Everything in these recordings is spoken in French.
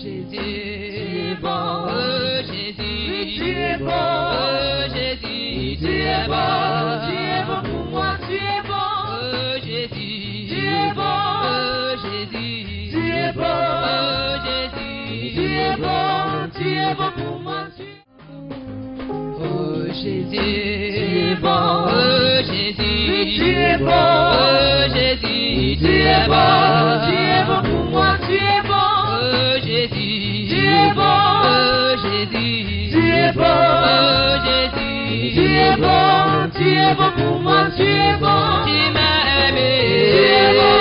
Jésus, tu es bon. Oh Jésus, tu es bon. Oh Jésus, tu es bon. Tu es bon pour moi, tu es bon. Oh Jésus, tu es bon. Oh Jésus, tu es bon. Oh Jésus, tu es bon. Tu es bon pour moi, tu es bon. Oh Jésus, tu es bon. Oh Jésus, tu es bon. Oh Jésus, tu es bon. Tu es bon pour moi, tu es bon. Oh Jésus, tu es bon. Oh Jésus, tu es bon. Oh Jésus, tu es bon. Tu es bon pour moi, tu es bon. Tu m'as aimé. Tu es bon.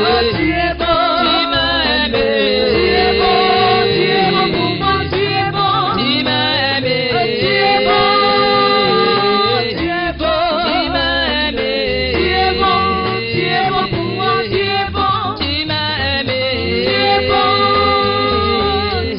Oh, tu es bon. Tu m'as aimé. Tu es bon. Tu es bon pour moi, tu es bon. Tu m'as aimé. Tu es bon. Tu es bon. Tu m'as aimé. Tu es bon. Tu es bon pour moi, tu es bon. Tu m'as aimé. Tu es bon.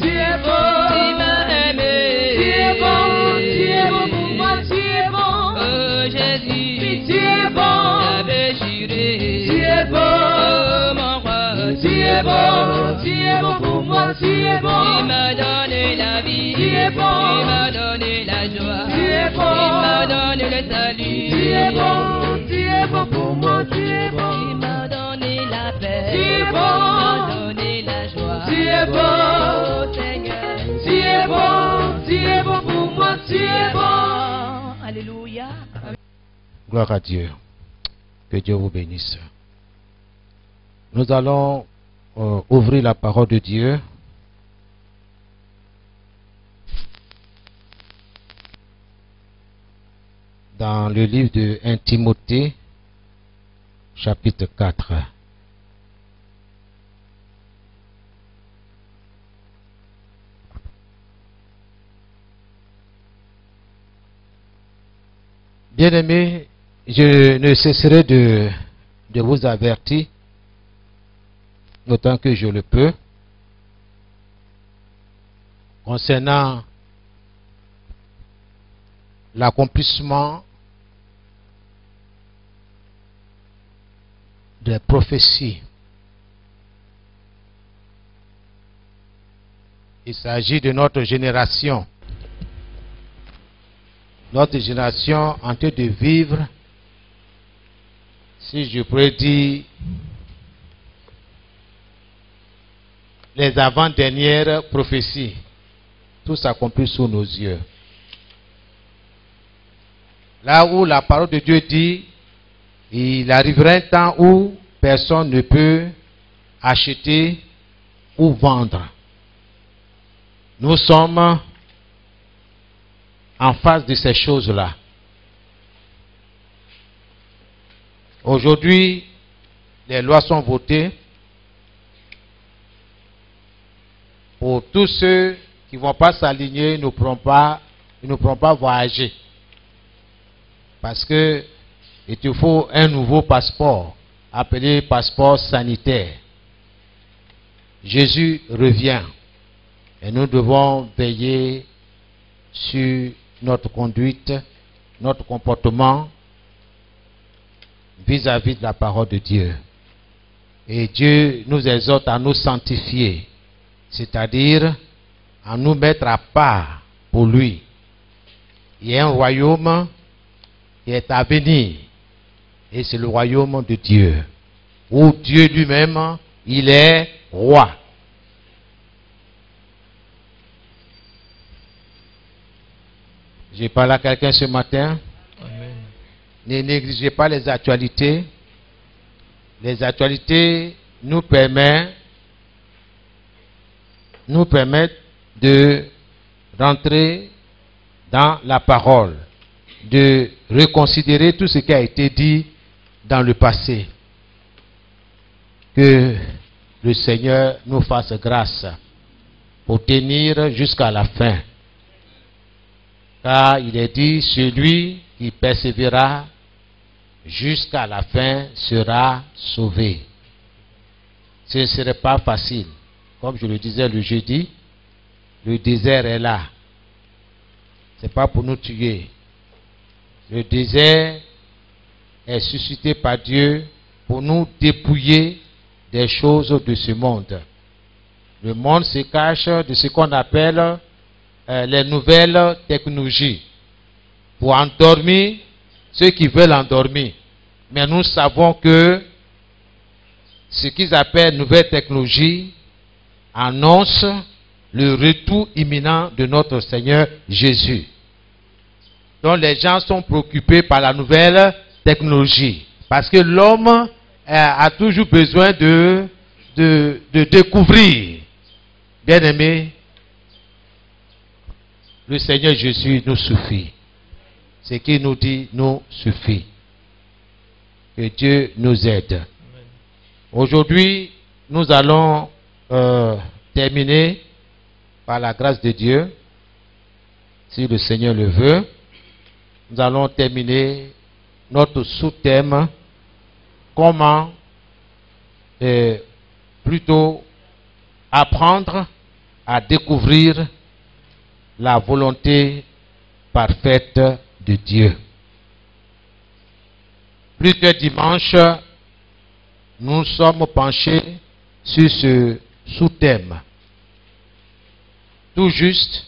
Tu es bon. Tu m'as aimé. Tu es bon. Tu es bon pour moi, tu es bon. Oh Jésus, tu es bon. J'avais juré. Tu es bon. Oh mon roi, tu es bon. Tu es bon pour moi, tu es bon. Tu m'as donné la vie. Tu es bon. Tu m'as donné la joie. Tu es bon. Tu m'as donné le salut. Tu es bon. Tu es bon pour moi, tu es bon. Tu m'as donné la paix. Tu es bon. Tu m'as donné la joie. Tu es bon. Oh Seigneur, tu es bon. Tu es bon pour moi, tu es bon. Alléluia. Gloire à Dieu. Que Dieu vous bénisse. Nous allons ouvrir la parole de Dieu. Dans le livre de 1 Timothée, chapitre 4. Bien-aimés, je ne cesserai de vous avertir, autant que je le peux, concernant l'accomplissement des prophéties. Il s'agit de notre génération. Notre génération en train de vivre, si je pourrais dire, les avant-dernières prophéties. Tout s'accomplit sous nos yeux. Là où la parole de Dieu dit, il arrivera un temps où personne ne peut acheter ou vendre. Nous sommes en face de ces choses-là. Aujourd'hui, les lois sont votées pour tous ceux qui ne vont pas s'aligner, ils ne pourront pas voyager. Parce que il te faut un nouveau passeport, appelé passeport sanitaire. Jésus revient et nous devons veiller sur notre conduite, notre comportement vis-à-vis de la parole de Dieu. Et Dieu nous exhorte à nous sanctifier, c'est-à-dire à nous mettre à part pour lui. Il y a un royaume qui est à venir, et c'est le royaume de Dieu, où Dieu lui-même, il est roi. J'ai parlé à quelqu'un ce matin. Amen. Ne négligez pas les actualités. Les actualités nous permettent de rentrer dans la parole, de reconsidérer tout ce qui a été dit dans le passé. Que le Seigneur nous fasse grâce pour tenir jusqu'à la fin. Car il est dit, celui qui persévérera jusqu'à la fin sera sauvé. Ce ne serait pas facile. Comme je le disais le jeudi, le désert est là. Ce n'est pas pour nous tuer. Le désert est suscité par Dieu pour nous dépouiller des choses de ce monde. Le monde se cache de ce qu'on appelle les nouvelles technologies pour endormir ceux qui veulent endormir. Mais nous savons que ce qu'ils appellent nouvelles technologies annonce le retour imminent de notre Seigneur Jésus. Donc les gens sont préoccupés par la nouvelle technologie. Parce que l'homme a toujours besoin de découvrir. Bien-aimés, le Seigneur Jésus nous suffit. Ce qu'il nous dit nous suffit. Que Dieu nous aide. Aujourd'hui, nous allons terminer par la grâce de Dieu, si le Seigneur le veut. Nous allons terminer notre sous-thème, comment plutôt apprendre à découvrir la volonté parfaite de Dieu. Plusieurs dimanches, nous sommes penchés sur ce sous-thème. Tout juste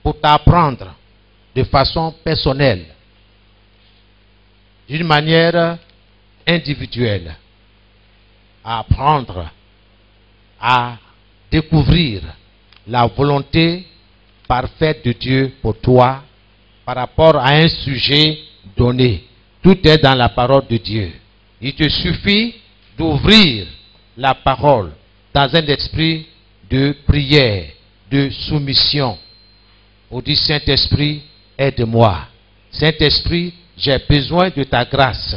pour t'apprendre de façon personnelle, d'une manière individuelle, à apprendre à découvrir la volonté parfaite de Dieu pour toi par rapport à un sujet donné. Tout est dans la parole de Dieu. Il te suffit d'ouvrir la parole dans un esprit de prière, de soumission. On dit Saint-Esprit, aide-moi. Saint-Esprit, j'ai besoin de ta grâce.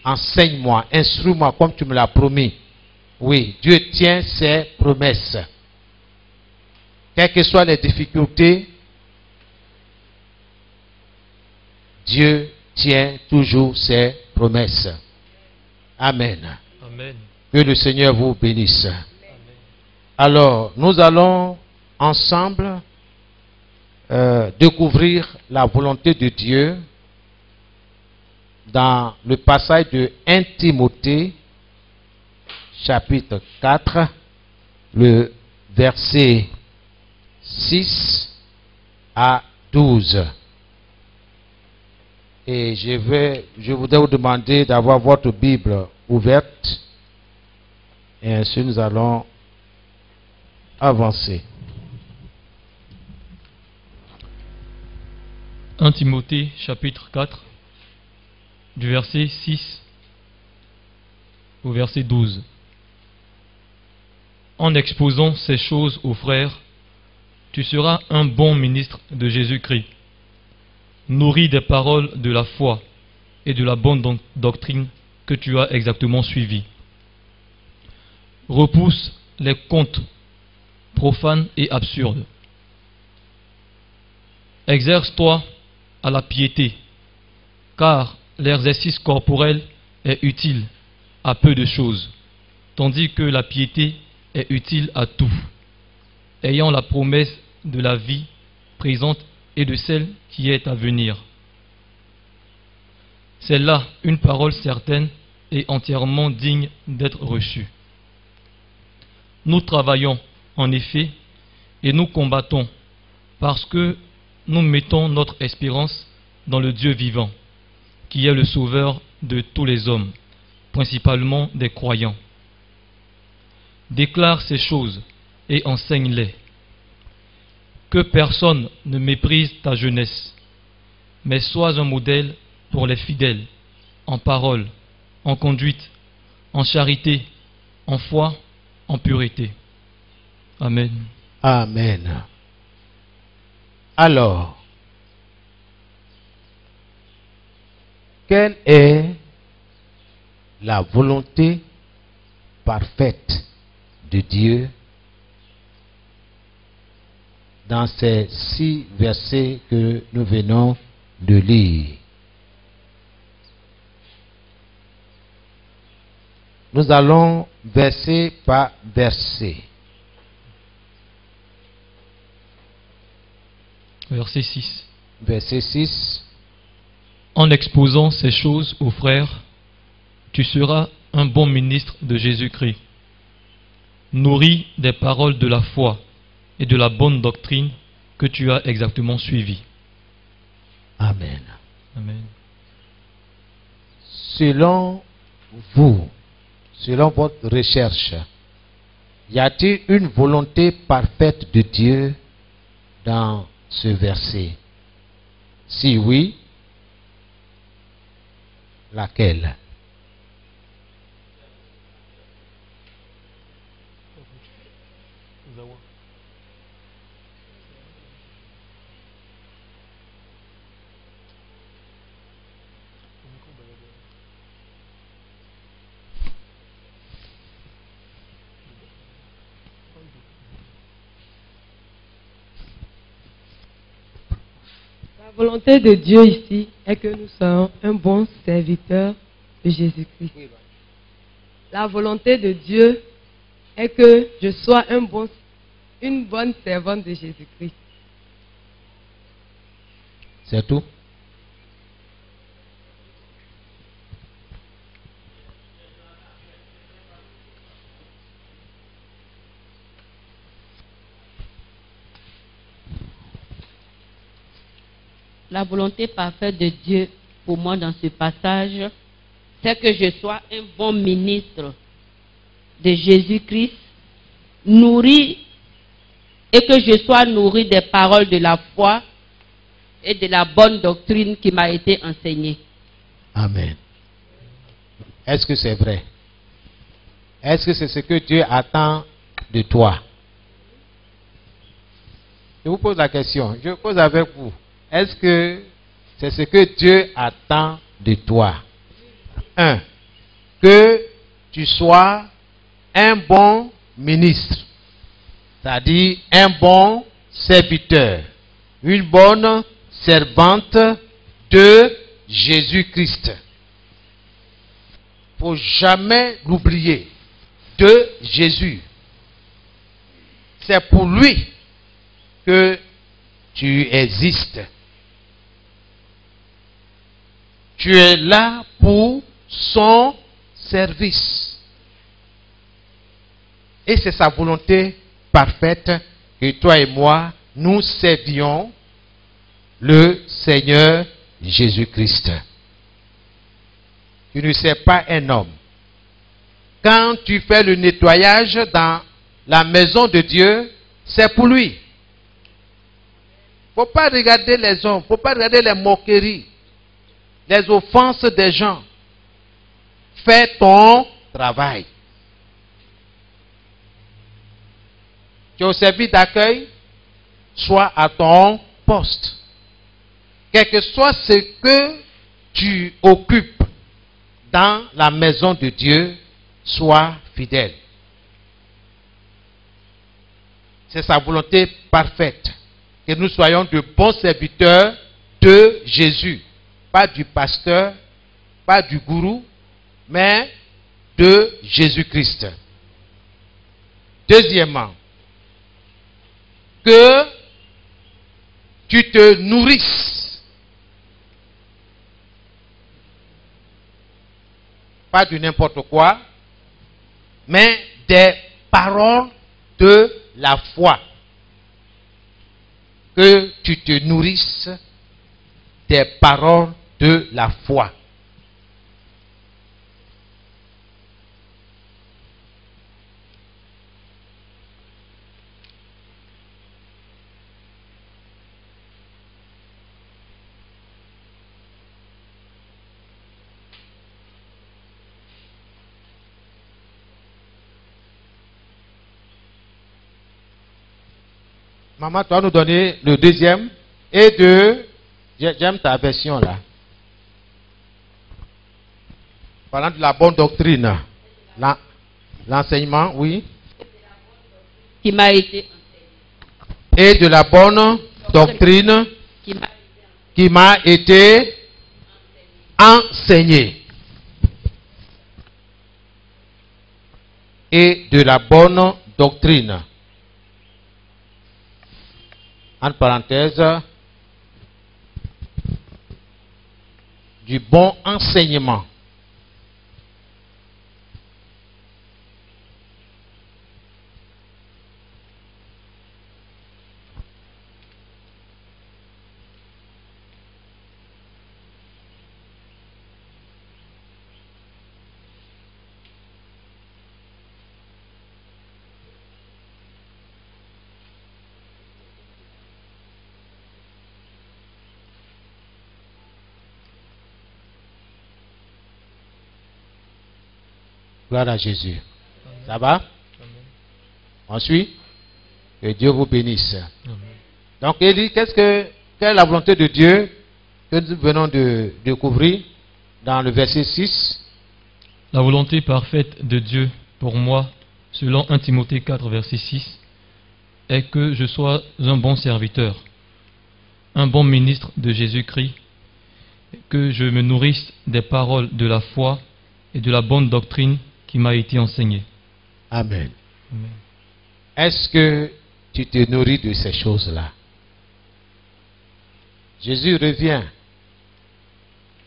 Enseigne-moi, instruis-moi comme tu me l'as promis. Oui, Dieu tient ses promesses. Quelles que soient les difficultés, Dieu tient toujours ses promesses. Amen. Amen. Que le Seigneur vous bénisse. Amen. Alors, nous allons ensemble découvrir la volonté de Dieu dans le passage de 1 Timothée, chapitre 4, le verset 6 à 12. Et je voudrais vous demander d'avoir votre Bible ouverte. Et ainsi nous allons avancer. 1 Timothée chapitre 4, du verset 6 au verset 12. En exposant ces choses aux frères, tu seras un bon ministre de Jésus-Christ, nourri des paroles de la foi et de la bonne doctrine que tu as exactement suivie. Repousse les contes profanes et absurdes. Exerce-toi à la piété, car l'exercice corporel est utile à peu de choses, tandis que la piété est utile à tout, ayant la promesse de la vie présente et de celle qui est à venir. C'est là une parole certaine et entièrement digne d'être reçue. Nous travaillons, en effet, et nous combattons, parce que nous mettons notre espérance dans le Dieu vivant, qui est le sauveur de tous les hommes, principalement des croyants. Déclare ces choses et enseigne-les. Que personne ne méprise ta jeunesse, mais sois un modèle pour les fidèles, en parole, en conduite, en charité, en foi, en pureté. Amen. Amen. Alors, quelle est la volonté parfaite de Dieu dans ces 6 versets que nous venons de lire? Nous allons verset par verset. Verset 6. Verset 6. En exposant ces choses aux frères, tu seras un bon ministre de Jésus-Christ, nourris des paroles de la foi et de la bonne doctrine que tu as exactement suivies. Amen. Amen. Selon vous, selon votre recherche, y a-t-il une volonté parfaite de Dieu dans ce verset? Si oui, laquelle? La volonté de Dieu ici est que nous soyons un bon serviteur de Jésus-Christ. La volonté de Dieu est que je sois une bonne servante de Jésus-Christ. C'est tout? La volonté parfaite de Dieu pour moi dans ce passage, c'est que je sois un bon ministre de Jésus-Christ, nourri, et que je sois nourri des paroles de la foi et de la bonne doctrine qui m'a été enseignée. Amen. Est-ce que c'est vrai? Est-ce que c'est ce que Dieu attend de toi? Je vous pose la question, je pose avec vous. Est-ce que c'est ce que Dieu attend de toi? 1. Que tu sois un bon ministre, c'est-à-dire un bon serviteur, une bonne servante de Jésus-Christ. Il ne faut jamais l'oublier, de Jésus. C'est pour lui que tu existes. Tu es là pour son service. Et c'est sa volonté parfaite que toi et moi, nous servions le Seigneur Jésus-Christ. Tu ne sais pas un homme. Quand tu fais le nettoyage dans la maison de Dieu, c'est pour lui. Il ne faut pas regarder les hommes, il ne faut pas regarder les moqueries, les offenses des gens. Fais ton travail. Tu es au service d'accueil, sois à ton poste. Quel que soit ce que tu occupes dans la maison de Dieu, sois fidèle. C'est sa volonté parfaite. Que nous soyons de bons serviteurs de Jésus. Pas du pasteur, pas du gourou, mais de Jésus-Christ. Deuxièmement, que tu te nourrisses. Pas de n'importe quoi, mais des paroles de la foi. Que tu te nourrisses des paroles de la foi. Maman, tu vas nous donner le deuxième. Et j'aime ta version là. Parlant de la bonne doctrine. L'enseignement, oui. Qui m'a été enseignée. Et de la bonne doctrine qui m'a été enseignée. Et de la bonne doctrine. Entre parenthèses, du bon enseignement. Gloire à Jésus. Ça va? Ensuite, que Dieu vous bénisse. Donc, Élie, quelle est la volonté de Dieu que nous venons de découvrir dans le verset 6? La volonté parfaite de Dieu pour moi, selon 1 Timothée 4, verset 6, est que je sois un bon serviteur, un bon ministre de Jésus-Christ, que je me nourrisse des paroles de la foi et de la bonne doctrine qui m'a été enseignée. Amen. Amen. Est-ce que tu te nourris de ces choses-là? Jésus revient.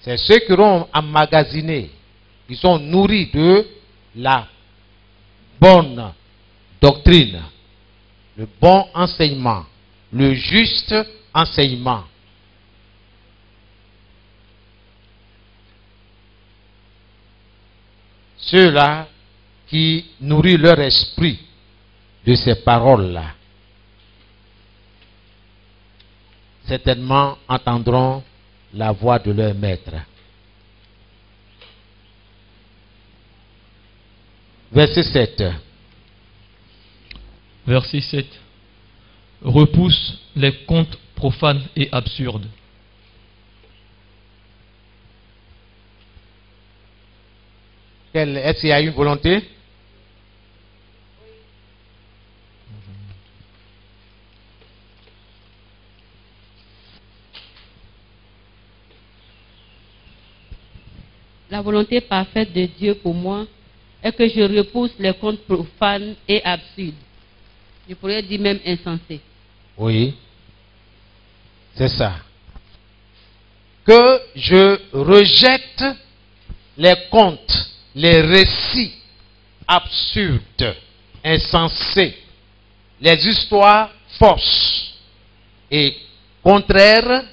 C'est ceux qui auront emmagasiné, qui sont nourris de la bonne doctrine, le bon enseignement, le juste enseignement. Ceux-là qui nourrissent leur esprit de ces paroles-là, certainement entendront la voix de leur maître. Verset 7. Verset 7. Repousse les contes profanes et absurdes. Est-ce qu'il y a une volonté? La volonté parfaite de Dieu pour moi est que je repousse les contes profanes et absurdes. Je pourrais dire même insensés. Oui, c'est ça. Que je rejette les contes, les récits absurdes, insensés, les histoires fausses et contraires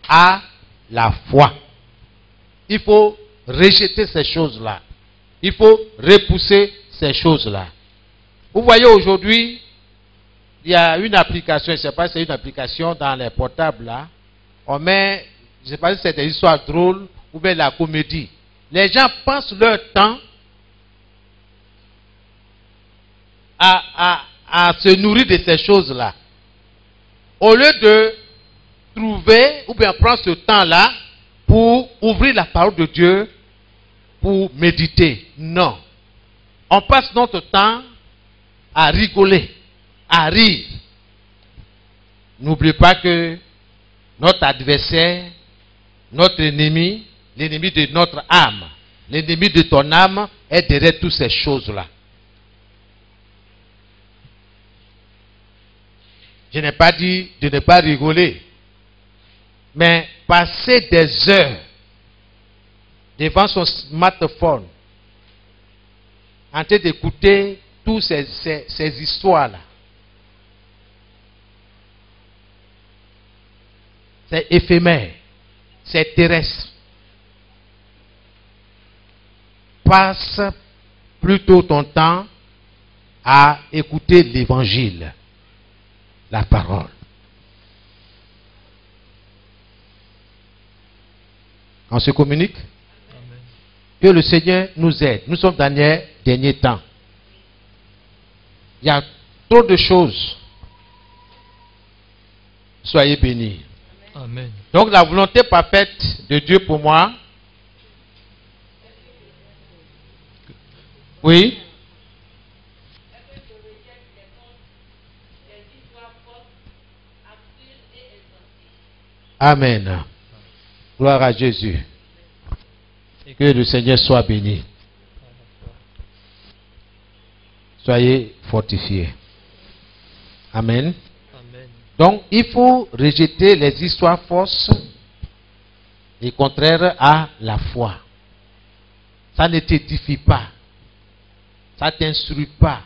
à la foi. Il faut rejeter ces choses-là. Il faut repousser ces choses-là. Vous voyez aujourd'hui, il y a une application, je ne sais pas si c'est une application dans les portables là. On met, je ne sais pas si c'est des histoires drôles ou bien la comédie. Les gens passent leur temps à se nourrir de ces choses-là. Au lieu de trouver ou bien prendre ce temps-là pour ouvrir la parole de Dieu, pour méditer. Non. On passe notre temps à rigoler, à rire. N'oubliez pas que notre adversaire, notre ennemi, l'ennemi de notre âme, l'ennemi de ton âme est derrière toutes ces choses-là. Je n'ai pas dit de ne pas rigoler, mais passer des heures devant son smartphone, en train d'écouter toutes ces histoires-là. C'est éphémère, c'est terrestre. Passe plutôt ton temps à écouter l'évangile, la parole. On se communique? Amen. Que le Seigneur nous aide. Nous sommes dans les derniers temps. Il y a trop de choses. Soyez bénis. Amen. Donc la volonté parfaite de Dieu pour moi. Oui. Amen. Gloire à Jésus. Que le Seigneur soit béni. Soyez fortifiés. Amen. Amen. Donc, il faut rejeter les histoires fausses et contraires à la foi. Ça ne t'édifie pas. Ça ne t'instruit pas.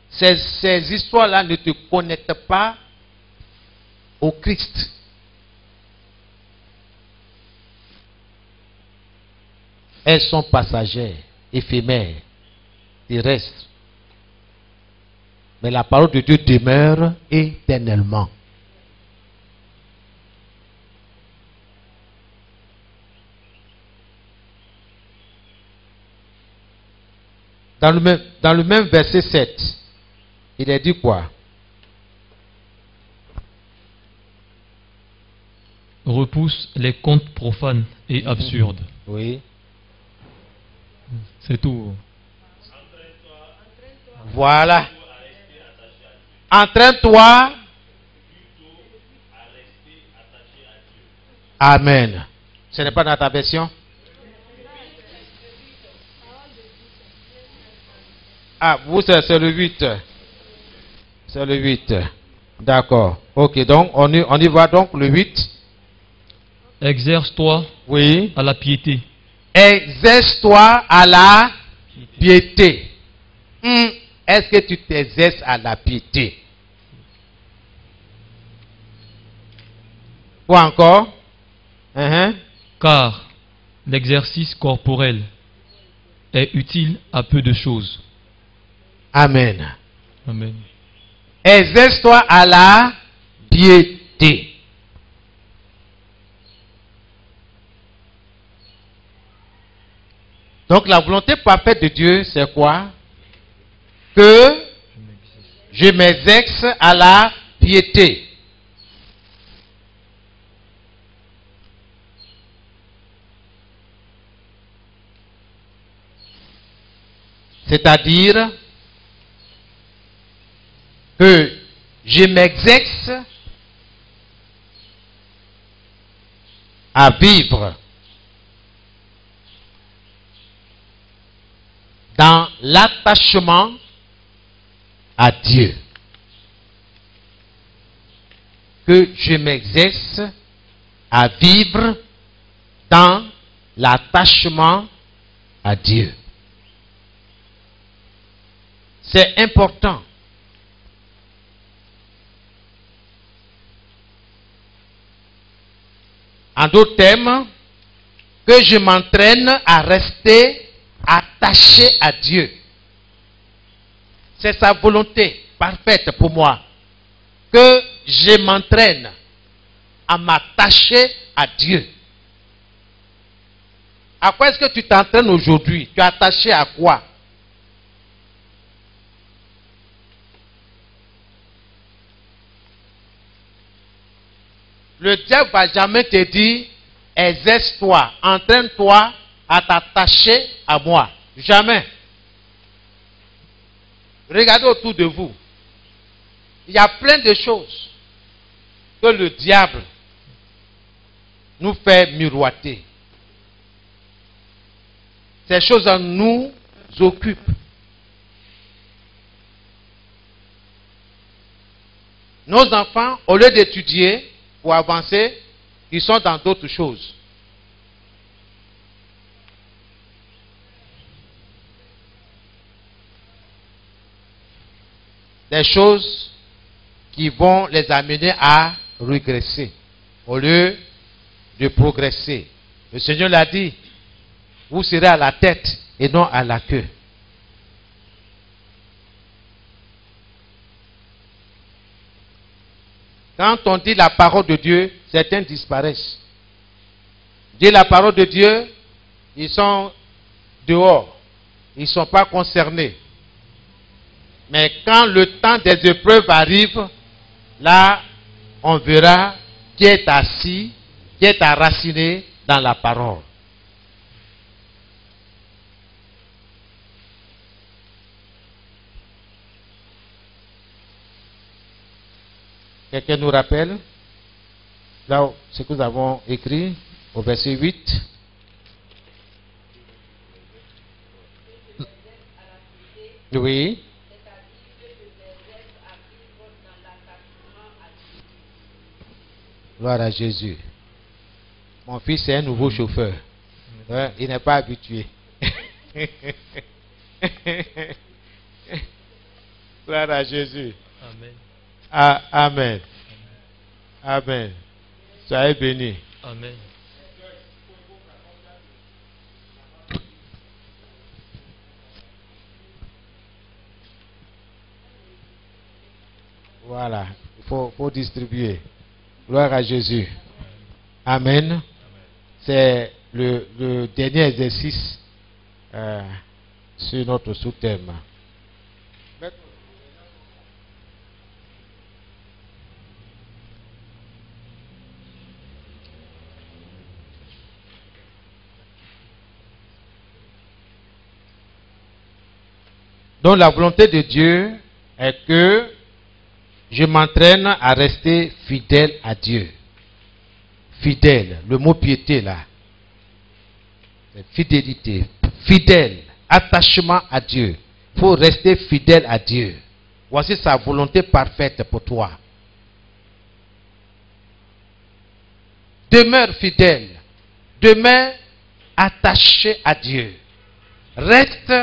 Ces histoires-là ne te connectent pas au Christ. Elles sont passagères, éphémères, terrestres. Mais la parole de Dieu demeure éternellement. Dans le même verset 7, il est dit quoi? Repousse les contes profanes et absurdes. Oui. C'est tout. Voilà. Entraîne-toi. Amen. Ce n'est pas dans ta version? Ah, vous, c'est le 8. C'est le 8. D'accord. Ok, donc on y va donc le 8. Exerce-toi Oui. à la piété. Exerce-toi à la piété. Est-ce que tu t'exerces à la piété? Quoi encore? Car l'exercice corporel est utile à peu de choses. Amen. Amen. Exerce-toi à la piété. Donc la volonté parfaite de Dieu, c'est quoi? Que je m'exerce à la piété. C'est-à-dire que je m'exerce à vivre dans l'attachement à Dieu. Que je m'exerce à vivre dans l'attachement à Dieu. C'est important. En d'autres termes, que je m'entraîne à rester attaché à Dieu. C'est sa volonté parfaite pour moi. Que je m'entraîne à m'attacher à Dieu. À quoi est-ce que tu t'entraînes aujourd'hui? Tu es attaché à quoi? Le diable ne va jamais te dire, exerce-toi, entraîne-toi à t'attacher à moi. Jamais. Regardez autour de vous. Il y a plein de choses que le diable nous fait miroiter. Ces choses nous occupent. Nos enfants, au lieu d'étudier pour avancer, ils sont dans d'autres choses. Des choses qui vont les amener à régresser au lieu de progresser. Le Seigneur l'a dit, vous serez à la tête et non à la queue. Quand on dit la parole de Dieu, certains disparaissent. Dit la parole de Dieu, ils sont dehors. Ils ne sont pas concernés. Mais quand le temps des épreuves arrive, là, on verra qui est assis, qui est enraciné dans la parole. Quelqu'un nous rappelle là ce que nous avons écrit au verset 8. Oui. Gloire à Jésus. Mon fils est un nouveau chauffeur. Ouais, il n'est pas habitué. Gloire à Jésus. Amen. Ah, amen. Amen. Soyez bénis. Amen. Voilà. Il faut distribuer. Gloire à Jésus. Amen. C'est le dernier exercice sur notre sous-thème. Donc la volonté de Dieu est que je m'entraîne à rester fidèle à Dieu. Fidèle, le mot piété là. Fidélité, fidèle, attachement à Dieu. Il faut rester fidèle à Dieu. Voici sa volonté parfaite pour toi. Demeure fidèle, demeure attaché à Dieu. Reste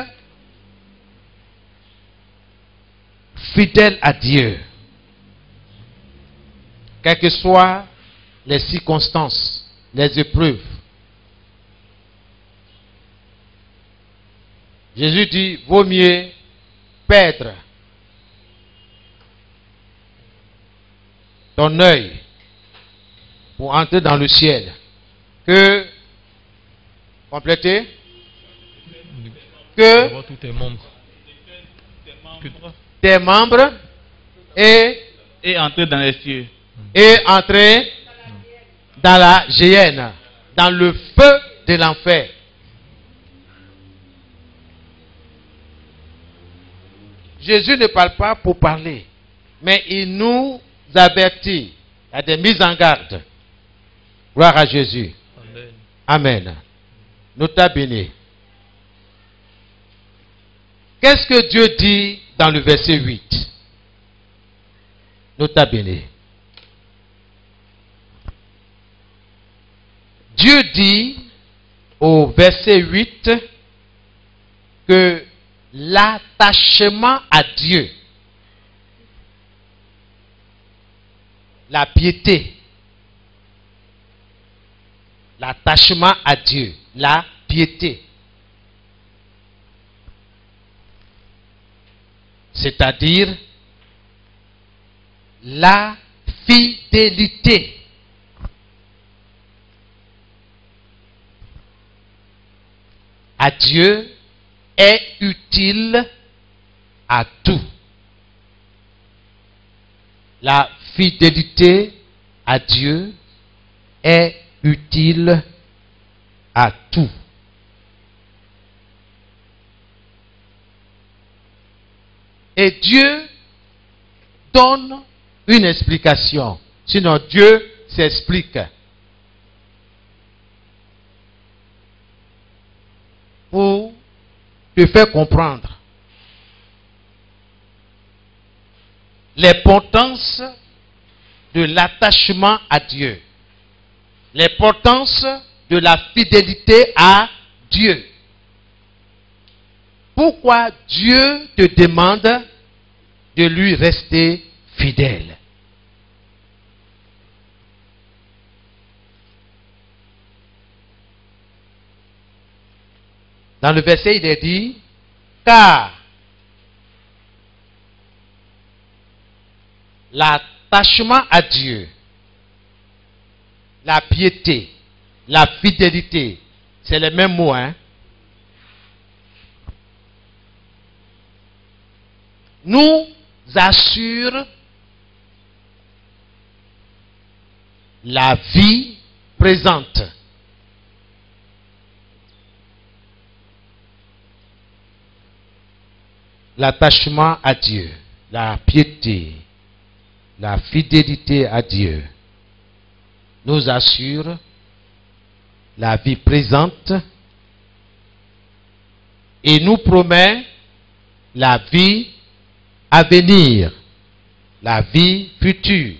fidèle à Dieu. Quelles que soient les circonstances, les épreuves. Jésus dit, vaut mieux perdre ton œil pour entrer dans le ciel que compléter que tous tes membres. Tes membres et entrer dans les cieux. Et entrer dans la géhenne, dans le feu de l'enfer. Jésus ne parle pas pour parler, mais il nous avertit. Il y a des mises en garde. Gloire à Jésus. Amen. Amen. Nota bene. Qu'est-ce que Dieu dit dans le verset 8? Nota bene. Dieu dit au verset 8 que l'attachement à Dieu, la piété, l'attachement à Dieu, la piété, c'est-à-dire la fidélité à Dieu est utile à tout. La fidélité à Dieu est utile à tout. Et Dieu donne une explication. Sinon Dieu s'explique. Pour te faire comprendre l'importance de l'attachement à Dieu, l'importance de la fidélité à Dieu. Pourquoi Dieu te demande de lui rester fidèle? Dans le verset, il est dit, car l'attachement à Dieu, la piété, la fidélité, c'est les mêmes mots, hein? Nous assure la vie présente. L'attachement à Dieu, la piété, la fidélité à Dieu nous assure la vie présente et nous promet la vie à venir, la vie future.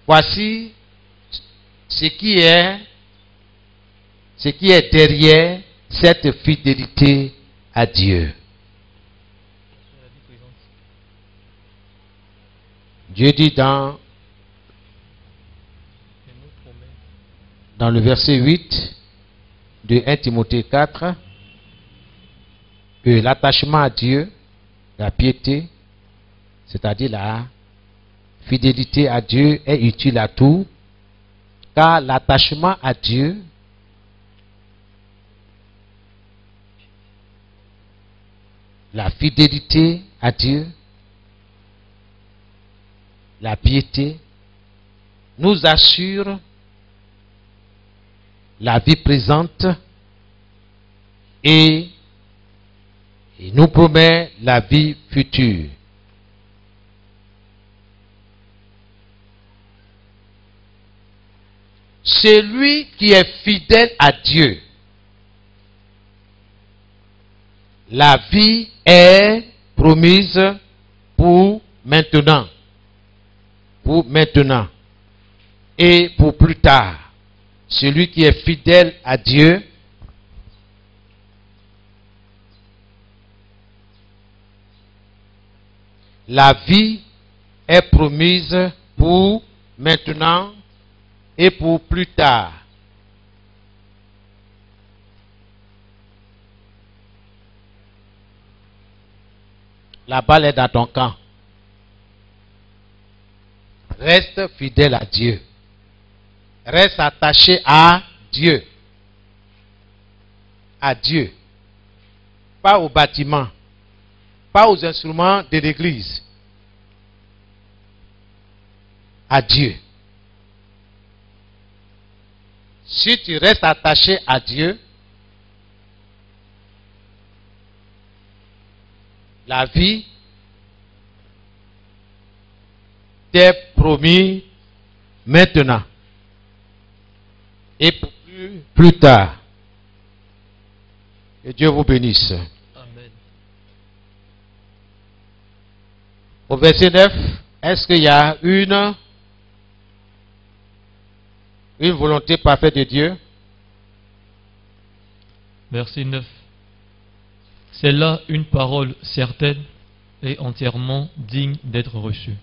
Voici ce qui est derrière cette fidélité à Dieu. Dieu dit dans le verset 8 de 1 Timothée 4 que l'attachement à Dieu, la piété, c'est-à-dire la fidélité à Dieu est utile à tout, car l'attachement à Dieu la fidélité à Dieu, la piété, nous assure la vie présente et nous promet la vie future. Celui qui est fidèle à Dieu, la vie est promise pour maintenant. Pour maintenant et pour plus tard. Celui qui est fidèle à Dieu, la vie est promise pour maintenant et pour plus tard. La balle est dans ton camp. Reste fidèle à Dieu. Reste attaché à Dieu. À Dieu. Pas au bâtiment. Pas aux instruments de l'église. À Dieu. Si tu restes attaché à Dieu, la vie t'est promis maintenant et plus tard. Que Dieu vous bénisse. Amen. Au verset 9, est-ce qu'il y a une volonté parfaite de Dieu? Verset 9. C'est là une parole certaine et entièrement digne d'être reçue.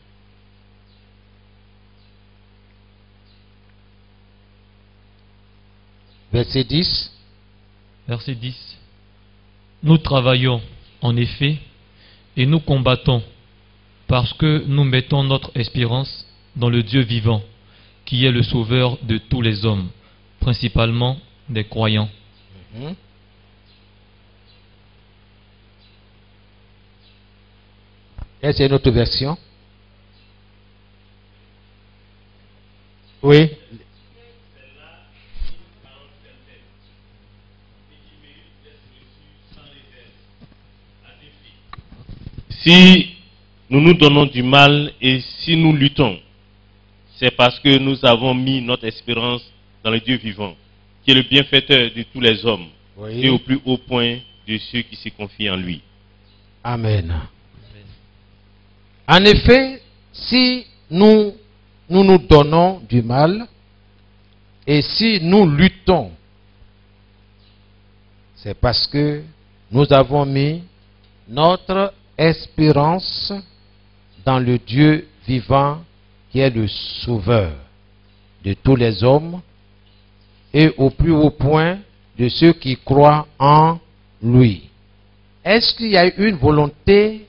Verset 10. Verset 10. Nous travaillons en effet et nous combattons parce que nous mettons notre espérance dans le Dieu vivant, qui est le sauveur de tous les hommes, principalement des croyants. Est-ce une autre version? Oui. Si nous nous donnons du mal et si nous luttons, c'est parce que nous avons mis notre espérance dans le Dieu vivant, qui est le bienfaiteur de tous les hommes, Oui. et au plus haut point de ceux qui se confient en lui. Amen. En effet, si nous nous donnons du mal et si nous luttons, c'est parce que nous avons mis notre espérance dans le Dieu vivant qui est le sauveur de tous les hommes et au plus haut point de ceux qui croient en lui. Est-ce qu'il y a une volonté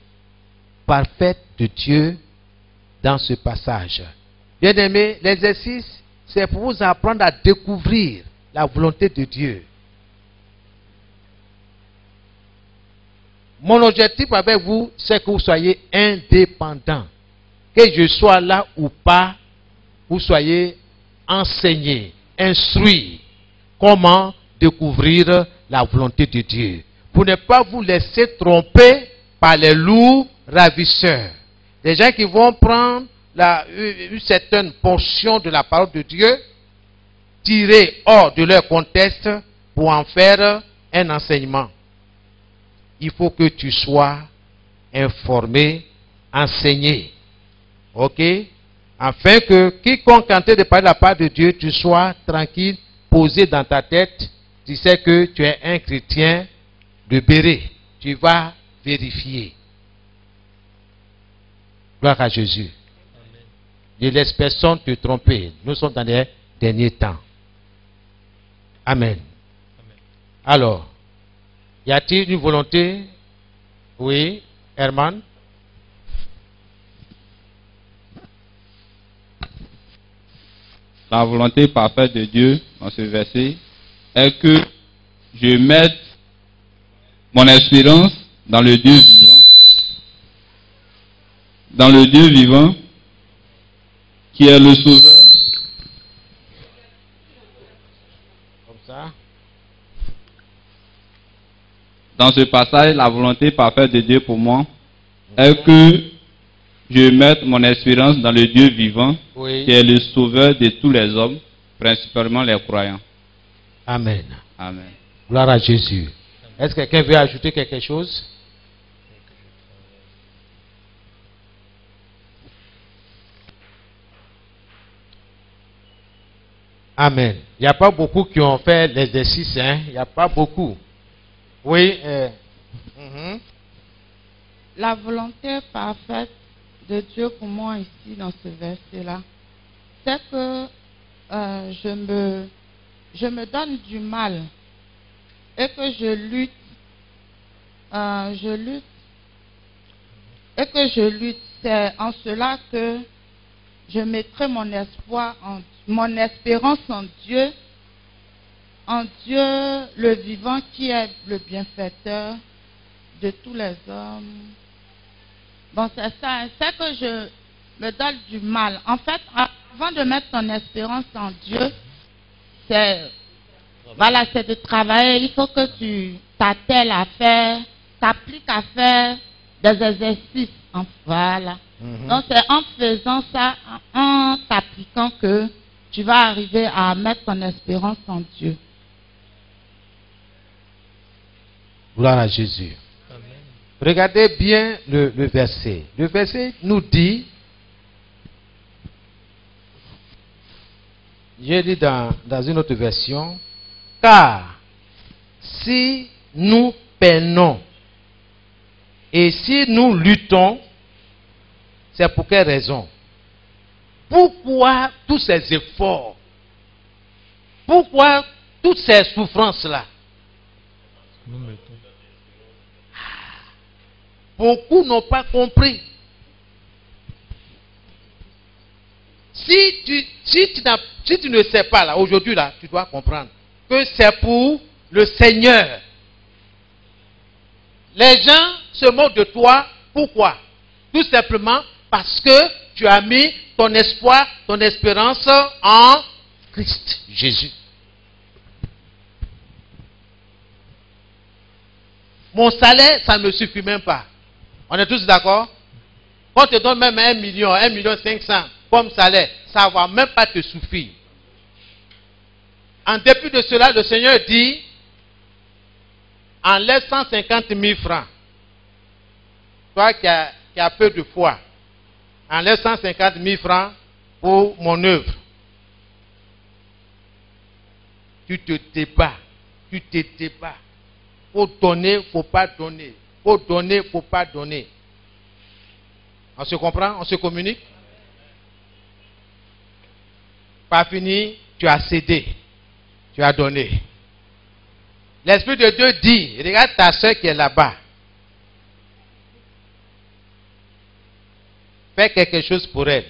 parfaite de Dieu dans ce passage? Bien aimé, l'exercice, c'est pour vous apprendre à découvrir la volonté de Dieu. Mon objectif avec vous, c'est que vous soyez indépendants. Que je sois là ou pas, vous soyez enseignés, instruits comment découvrir la volonté de Dieu. Pour ne pas vous laisser tromper par les loups ravisseurs. Des gens qui vont prendre une certaine portion de la parole de Dieu, tirer hors de leur contexte pour en faire un enseignement. Il faut que tu sois informé, enseigné. Ok? Afin que quiconque entend de parler de la part de Dieu, tu sois tranquille, posé dans ta tête. Tu sais que tu es un chrétien de béret. Tu vas vérifier. Gloire à Jésus. Amen. Ne laisse personne te tromper. Nous sommes dans les derniers temps. Amen. Amen. Alors, y a-t-il une volonté? Oui, Herman. La volonté parfaite de Dieu dans ce verset est que je mette mon espérance dans le Dieu vivant, dans le Dieu vivant, qui est le Sauveur. Comme ça. Dans ce passage, la volonté parfaite de Dieu pour moi est que je mette mon espérance dans le Dieu vivant, Oui. qui est le Sauveur de tous les hommes, principalement les croyants. Amen. Amen. Gloire à Jésus. Est-ce que quelqu'un veut ajouter quelque chose? Amen. Il n'y a pas beaucoup qui ont fait l'exercice, hein? Il n'y a pas beaucoup. Oui. La volonté parfaite de Dieu pour moi ici dans ce verset-là, c'est que je me donne du mal et que je lutte, c'est en cela que je mettrai mon espoir, mon espérance en Dieu le vivant qui est le bienfaiteur de tous les hommes. Bon, c'est ça, c'est que je me donne du mal. En fait, avant de mettre ton espérance en Dieu, c'est de travailler. Il faut que tu t'attelles à faire, t'appliques à faire des exercices. Voilà. Donc, c'est en faisant ça, en t'appliquant que tu vas arriver à mettre ton espérance en Dieu. Gloire à Jésus. Amen. Regardez bien le verset. Le verset nous dit, j'ai dit dans une autre version, car si nous peinons et si nous luttons, c'est pour quelle raison? Pourquoi tous ces efforts? Pourquoi toutes ces souffrances-là? Beaucoup n'ont pas compris. Si tu ne sais pas là, aujourd'hui là, tu dois comprendre que c'est pour le Seigneur. Les gens se moquent de toi. Pourquoi? Tout simplement parce que tu as mis ton espoir, ton espérance en Christ Jésus. Mon salaire, ça ne me suffit même pas. On est tous d'accord? Quand on te donne même 1 million, 1,5 million comme salaire, ça ne va même pas te suffire. En dépit de cela, le Seigneur dit, enlève 150 000 francs. Toi qui as peu de foi, enlève 150 000 francs pour mon œuvre. Tu te débats. Faut donner, faut pas donner. Faut donner, faut pas donner. On se comprend? On se communique? Pas fini, tu as cédé. Tu as donné. L'Esprit de Dieu dit, regarde ta soeur qui est là-bas. Fais quelque chose pour elle.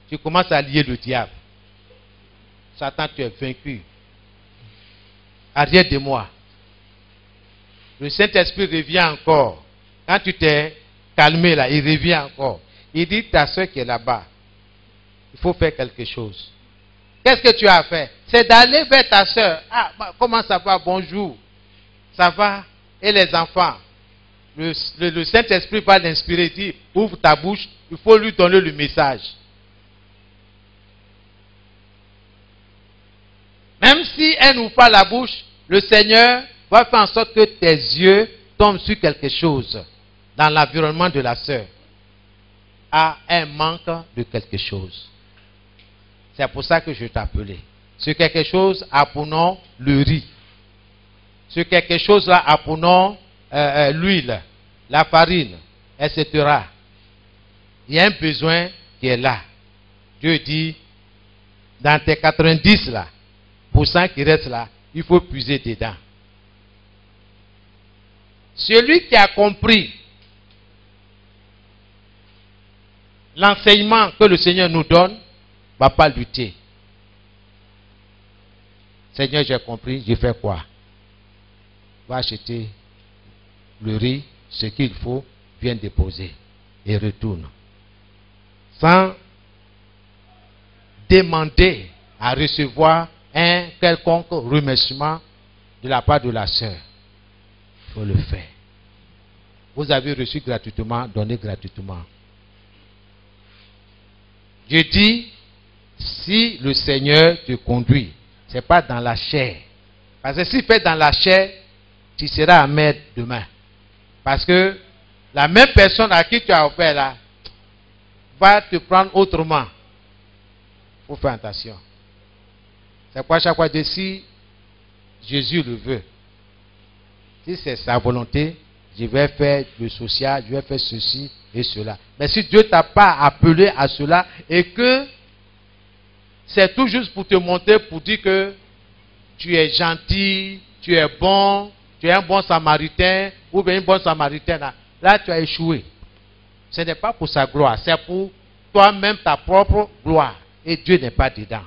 Tu commences à lier le diable. Satan, tu es vaincu. Arrière de moi. Le Saint-Esprit revient encore. Quand tu t'es calmé là, il revient encore. Il dit, ta soeur qui est là-bas, il faut faire quelque chose. Qu'est-ce que tu as fait? C'est d'aller vers ta soeur. Ah, comment ça va? Bonjour. Ça va? Et les enfants? Le Saint-Esprit va l'inspirer, il dit, ouvre ta bouche, il faut lui donner le message. Même si elle n'ouvre pas la bouche, le Seigneur va faire en sorte que tes yeux tombent sur quelque chose dans l'environnement de la sœur. A un manque de quelque chose. C'est pour ça que je t'ai appelé. Ce quelque chose a pour nom le riz. Ce quelque chose là a pour nom l'huile, la farine, etc. Il y a un besoin qui est là. Dieu dit, dans tes 90 là, % qui reste là, il faut puiser dedans. Celui qui a compris l'enseignement que le Seigneur nous donne, ne va pas lutter. Seigneur, j'ai compris, je fais quoi? Va acheter le riz, ce qu'il faut, viens déposer et retourne. Sans demander à recevoir un quelconque remerciement de la part de la sœur. Il faut le faire. Vous avez reçu gratuitement, donnez gratuitement. Je dis, si le Seigneur te conduit, ce n'est pas dans la chair. Parce que s'il fait dans la chair, tu seras amer demain. Parce que la même personne à qui tu as offert là, va te prendre autrement. Il faut faire attention. C'est quoi chaque fois de si Jésus le veut. Si c'est sa volonté, je vais faire le social, je vais faire ceci et cela. Mais si Dieu ne t'a pas appelé à cela et que c'est tout juste pour te montrer, pour dire que tu es gentil, tu es bon, tu es un bon samaritain ou bien une bonne samaritaine, là tu as échoué. Ce n'est pas pour sa gloire, c'est pour toi-même ta propre gloire. Et Dieu n'est pas dedans.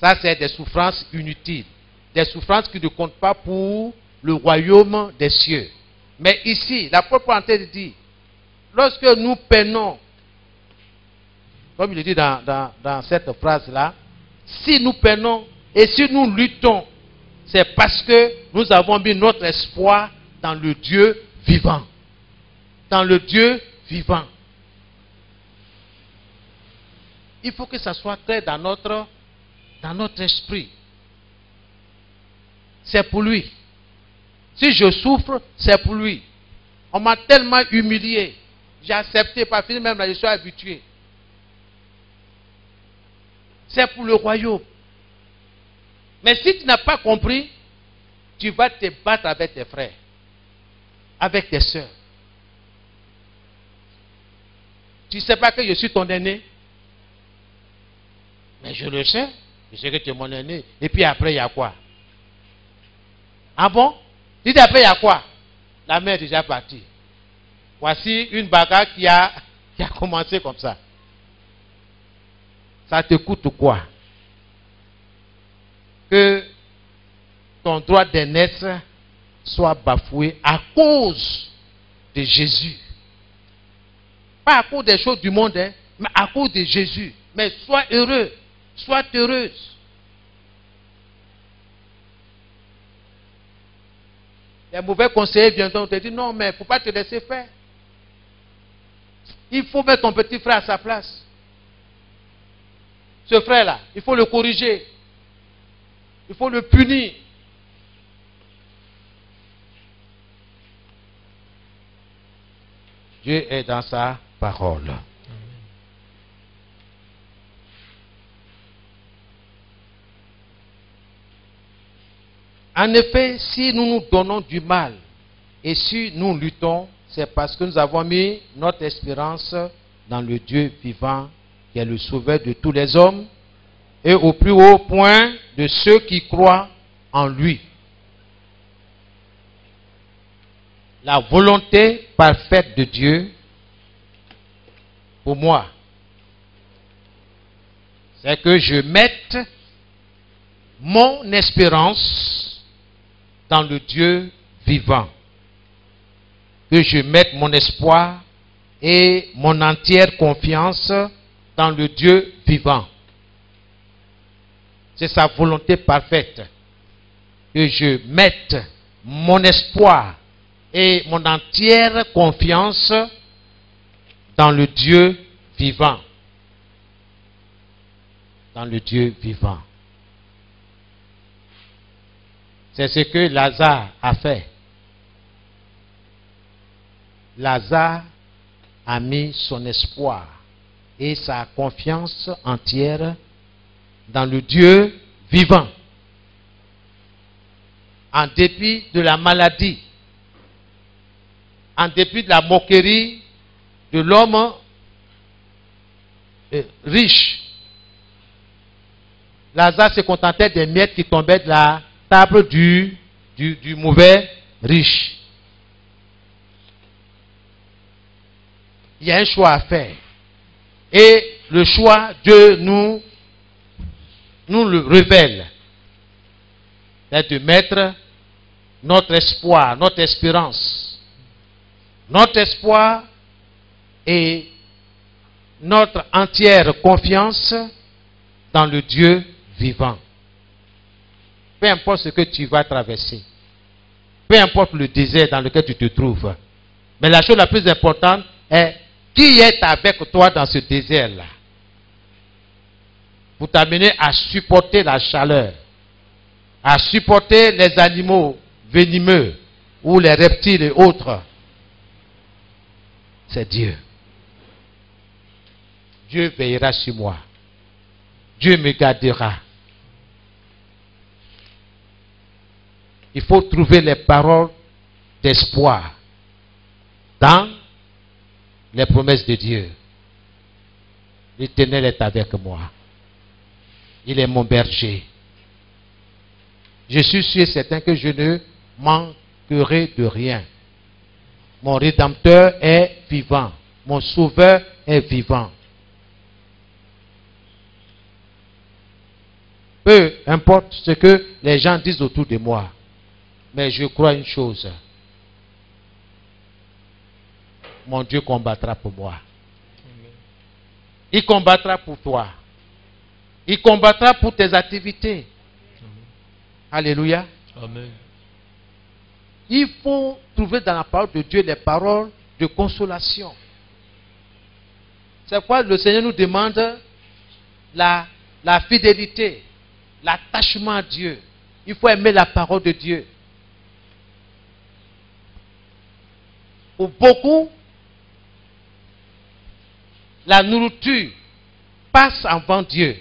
Ça c'est des souffrances inutiles. Des souffrances qui ne comptent pas pour le royaume des cieux. Mais ici, la propre entité dit, lorsque nous peinons, comme il dit dans cette phrase-là, si nous peinons et si nous luttons, c'est parce que nous avons mis notre espoir dans le Dieu vivant. Dans le Dieu vivant. Il faut que ça soit clair dans notre esprit. C'est pour lui. Si je souffre, c'est pour lui. On m'a tellement humilié. J'ai accepté, par fini même là, je suis habitué. C'est pour le royaume. Mais si tu n'as pas compris, tu vas te battre avec tes frères, avec tes soeurs. Tu ne sais pas que je suis ton aîné? Mais je le sais. Je sais que tu es mon aîné. Et puis après, il y a quoi? Ah bon? Dis après, il y a quoi? La mère est déjà partie. Voici une bagarre qui a commencé comme ça. Ça te coûte quoi? Que ton droit d'aînesse soit bafoué à cause de Jésus. Pas à cause des choses du monde, hein, mais à cause de Jésus. Mais sois heureux, sois heureuse. Les mauvais conseillers viendront te dire non, mais il ne faut pas te laisser faire. Il faut mettre ton petit frère à sa place. Ce frère-là, il faut le corriger. Il faut le punir. Dieu est dans sa parole. En effet, si nous nous donnons du mal et si nous luttons, c'est parce que nous avons mis notre espérance dans le Dieu vivant qui est le sauveur de tous les hommes et au plus haut point de ceux qui croient en lui. La volonté parfaite de Dieu, pour moi, c'est que je mette mon espérance dans le Dieu vivant. Que je mette mon espoir et mon entière confiance dans le Dieu vivant. C'est sa volonté parfaite. Que je mette mon espoir et mon entière confiance dans le Dieu vivant. Dans le Dieu vivant. C'est ce que Lazare a fait. Lazare a mis son espoir et sa confiance entière dans le Dieu vivant. En dépit de la maladie, en dépit de la moquerie de l'homme riche, Lazare se contentait des miettes qui tombaient de la table du mauvais riche. Il y a un choix à faire. Et le choix, Dieu nous le révèle. C'est de mettre notre espoir, notre espérance notre espoir et notre entière confiance dans le Dieu vivant. Peu importe ce que tu vas traverser, peu importe le désert dans lequel tu te trouves, mais la chose la plus importante est qui est avec toi dans ce désert-là pour t'amener à supporter la chaleur, à supporter les animaux venimeux ou les reptiles et autres. C'est Dieu. Dieu veillera sur moi. Dieu me gardera. Il faut trouver les paroles d'espoir dans les promesses de Dieu. L'Éternel est avec moi. Il est mon berger. Je suis sûr et certain que je ne manquerai de rien. Mon Rédempteur est vivant. Mon Sauveur est vivant. Peu importe ce que les gens disent autour de moi, mais je crois une chose. Mon Dieu combattra pour moi. Il combattra pour toi. Il combattra pour tes activités. Alléluia. Amen. Il faut trouver dans la parole de Dieu les paroles de consolation. C'est pourquoi le Seigneur nous demande la fidélité, l'attachement à Dieu. Il faut aimer la parole de Dieu. Pour beaucoup, la nourriture passe avant Dieu.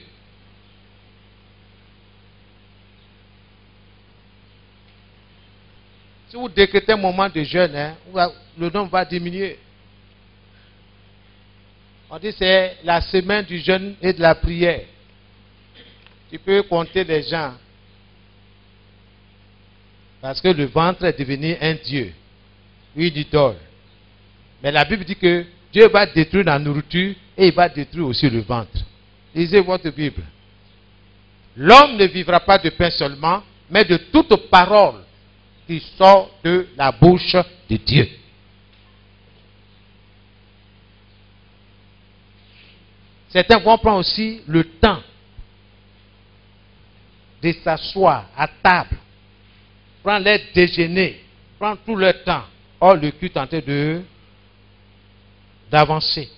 Si vous décrétez un moment de jeûne, le nombre va diminuer. On dit que c'est la semaine du jeûne et de la prière. Tu peux compter les gens. Parce que le ventre est devenu un dieu, une idole. Mais la Bible dit que Dieu va détruire la nourriture et il va détruire aussi le ventre. Lisez votre Bible. L'homme ne vivra pas de pain seulement, mais de toute parole qui sort de la bouche de Dieu. Certains vont prendre aussi le temps de s'asseoir à table, prendre leur déjeuner, prendre tout leur temps. Or, le culte est en train d'avancer.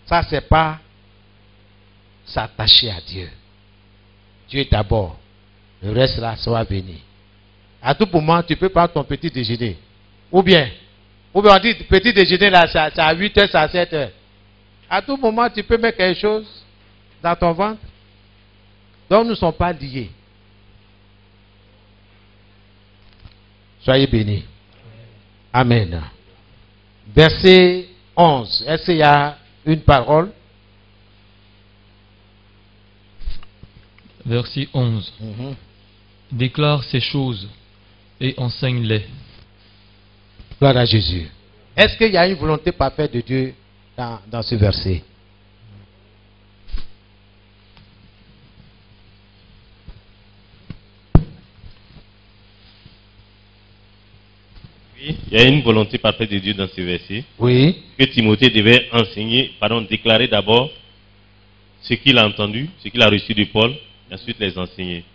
Ça, c'est pas s'attacher à Dieu. Dieu d'abord. Le reste là, ça va venir. À tout moment, tu peux prendre ton petit déjeuner. Ou bien on dit petit déjeuner là, c'est à 8h, c'est à 7h. À tout moment, tu peux mettre quelque chose dans ton ventre. Donc, nous ne sommes pas liés. Soyez bénis. Amen. Verset 11. Est-ce qu'il y a une parole? Verset 11. Déclare ces choses et enseigne-les. Gloire à Jésus. Est-ce qu'il y a une volonté parfaite de Dieu dans ce verset? Oui, il y a une volonté parfaite de Dieu dans ce verset. Oui. Que Timothée devait déclarer d'abord ce qu'il a entendu, ce qu'il a reçu de Paul, et ensuite les enseigner.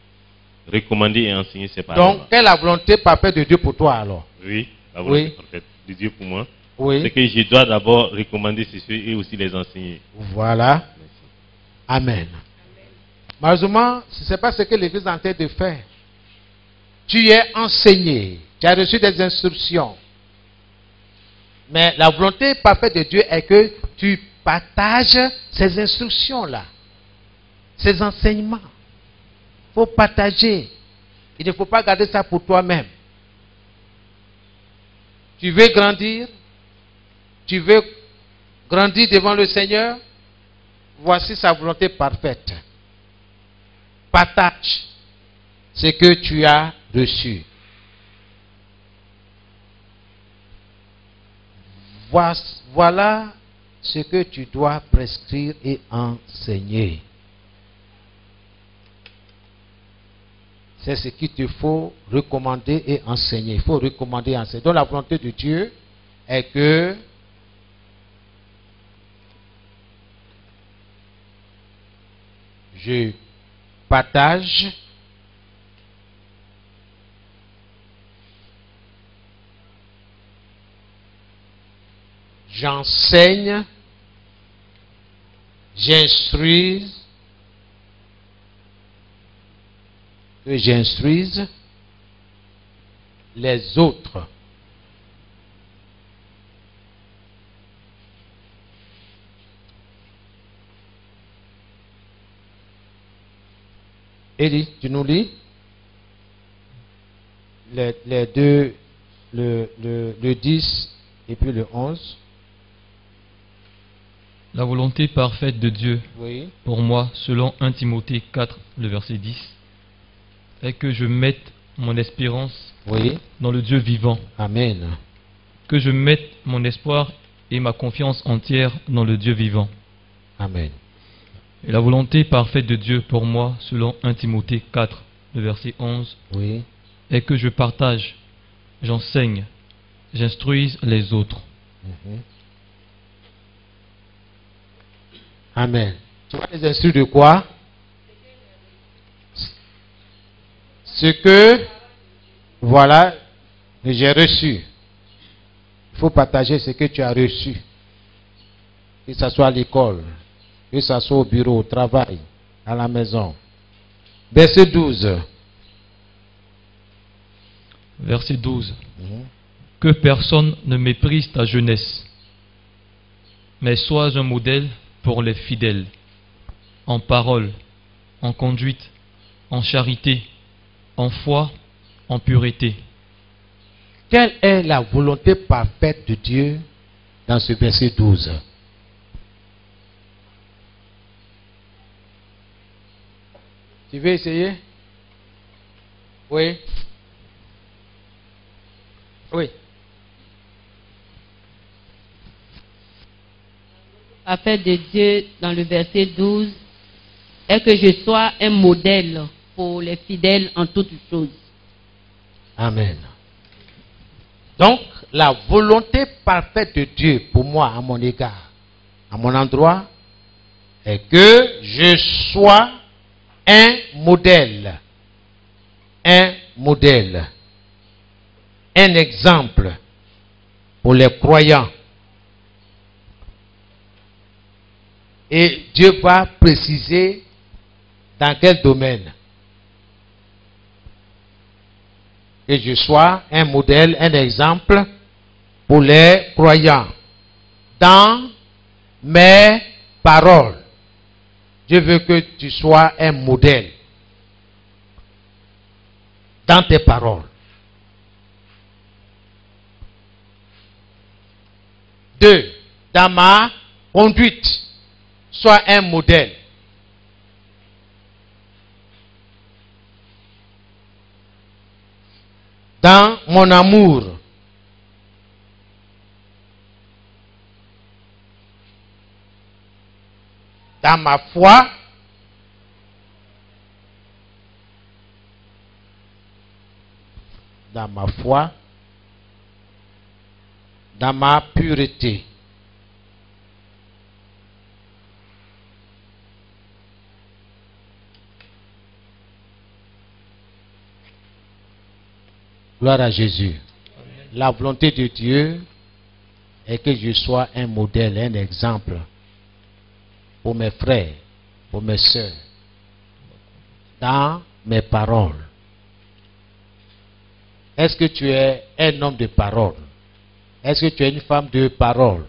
Recommander et enseigner ces paroles. Donc, quelle est la volonté parfaite de Dieu pour toi alors? Oui, la volonté parfaite de Dieu pour moi. Oui. C'est que je dois d'abord recommander ces choses et aussi les enseigner. Voilà. Amen. Malheureusement, ce n'est pas ce que l'Église est en train de faire. Tu es enseigné. Tu as reçu des instructions. Mais la volonté parfaite de Dieu est que tu partages ces instructions-là. Ces enseignements. Il faut partager. Il ne faut pas garder ça pour toi-même. Tu veux grandir? Tu veux grandir devant le Seigneur? Voici sa volonté parfaite. Partage ce que tu as reçu. Voilà ce que tu dois prescrire et enseigner. C'est ce qu'il te faut recommander et enseigner. Il faut recommander et enseigner. Donc la volonté de Dieu est que je partage j'enseigne, j'instruise, que j'instruise les autres. Eddie, tu nous lis les deux, le 10 et puis le 11. La volonté parfaite de Dieu, Oui. pour moi, selon 1 Timothée 4, le verset 10, est que je mette mon espérance Oui. dans le Dieu vivant. Amen. Que je mette mon espoir et ma confiance entière dans le Dieu vivant. Amen. Et la volonté parfaite de Dieu pour moi, selon 1 Timothée 4, le verset 11, Oui. est que je partage, j'enseigne, j'instruise les autres. Mhm. Amen. Tu vas les instruire de quoi? Ce que, voilà, que j'ai reçu. Il faut partager ce que tu as reçu. Que ce soit à l'école, que ce soit au bureau, au travail, à la maison. Verset 12. Verset 12. Que personne ne méprise ta jeunesse, mais sois un modèle pour les fidèles, en parole, en conduite, en charité, en foi, en pureté. Quelle est la volonté parfaite de Dieu dans ce verset 12? Tu veux essayer? Oui. Oui. Parfait de Dieu dans le verset 12 est que je sois un modèle pour les fidèles en toutes choses. Amen. Donc, la volonté parfaite de Dieu pour moi, à mon égard, à mon endroit, est que je sois un modèle. Un modèle. Un exemple pour les croyants. Et Dieu va préciser dans quel domaine. Que je sois un modèle, un exemple pour les croyants. Dans mes paroles. Je veux que tu sois un modèle. Dans tes paroles. 2. Dans ma conduite. Sois un modèle. Dans mon amour. Dans ma foi. Dans ma foi. Dans ma pureté. Gloire à Jésus. La volonté de Dieu est que je sois un modèle, un exemple pour mes frères, pour mes soeurs, dans mes paroles. Est-ce que tu es un homme de parole? Est-ce que tu es une femme de parole?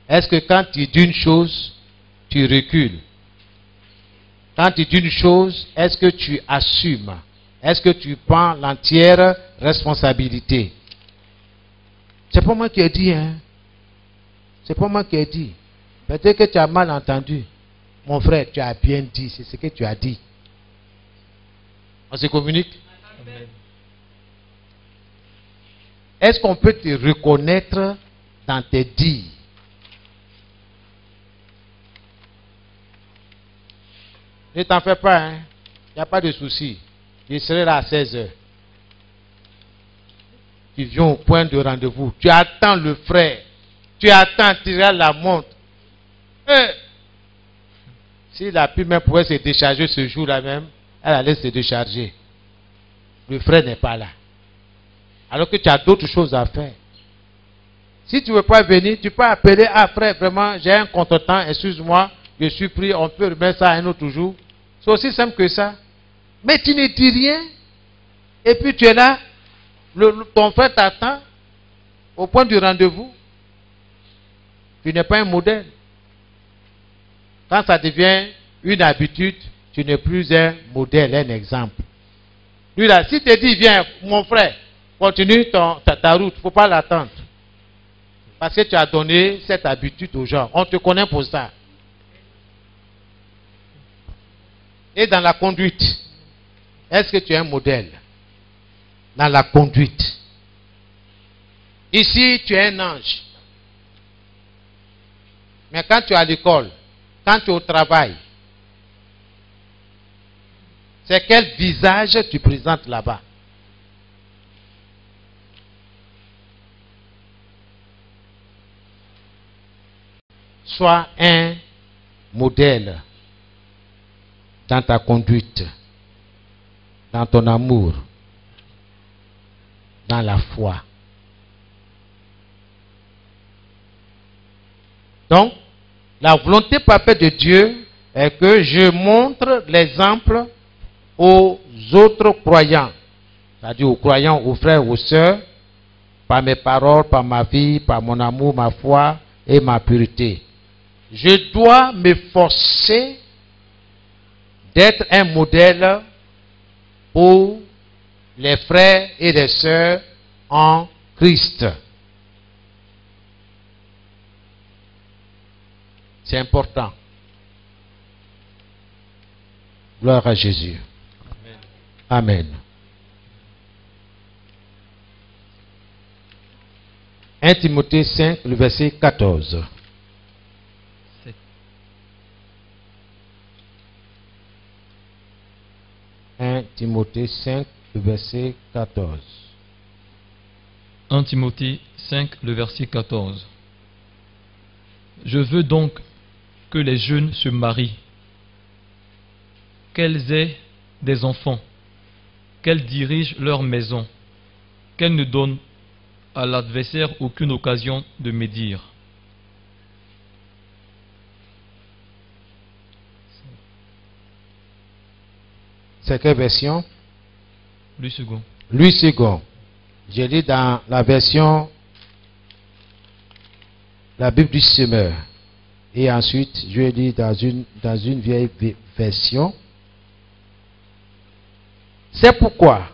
Est-ce que quand tu dis une chose, tu recules? Quand tu dis une chose, est-ce que tu assumes? Est-ce que tu prends l'entière responsabilité? C'est pas moi qui ai dit, hein. C'est pas moi qui ai dit. Peut-être que tu as mal entendu. Mon frère, tu as bien dit, c'est ce que tu as dit. On se communique? Amen. Est-ce qu'on peut te reconnaître dans tes dires? Ne t'en fais pas, hein. Il n'y a pas de souci. Je serai là à 16 heures. Tu viens au point de rendez-vous. Tu attends le frère. Tu attends, tu regardes la montre. Si la pluie même pouvait se décharger ce jour-là même, elle allait se décharger. Le frère n'est pas là. Alors que tu as d'autres choses à faire. Si tu ne veux pas venir, tu peux appeler, ah frère, vraiment, j'ai un contretemps, excuse-moi, je suis pris, on peut remettre ça un autre jour. C'est aussi simple que ça. Mais tu ne dis rien. Et puis tu es là, ton frère t'attend au point du rendez-vous. Tu n'es pas un modèle. Quand ça devient une habitude, tu n'es plus un modèle, un exemple. Lui là, si tu dis, viens, mon frère, continue ta route, il ne faut pas l'attendre. Parce que tu as donné cette habitude aux gens. On te connaît pour ça. Et dans la conduite, est-ce que tu es un modèle? Dans la conduite. Ici, tu es un ange. Mais quand tu es à l'école, quand tu es au travail, c'est quel visage tu présentes là-bas? Sois un modèle dans ta conduite, dans ton amour, dans la foi. Donc, la volonté parfaite de Dieu est que je montre l'exemple aux autres croyants, c'est-à-dire aux croyants, aux frères, aux sœurs, par mes paroles, par ma vie, par mon amour, ma foi et ma pureté. Je dois m'efforcer d'être un modèle pour les frères et les sœurs en Christ. C'est important. Gloire à Jésus. Amen. Amen. 1 Timothée 5, le verset 14. 1 Timothée 5, le verset 14. 1 Timothée 5, le verset 14. Je veux donc que les jeunes se marient, qu'elles aient des enfants, qu'elles dirigent leur maison, qu'elles ne donnent à l'adversaire aucune occasion de médire. C'est quelle version? Louis II. Louis II. Je lis dans la version, la Bible du Semeur. Et ensuite, je lis dans une vieille version. C'est pourquoi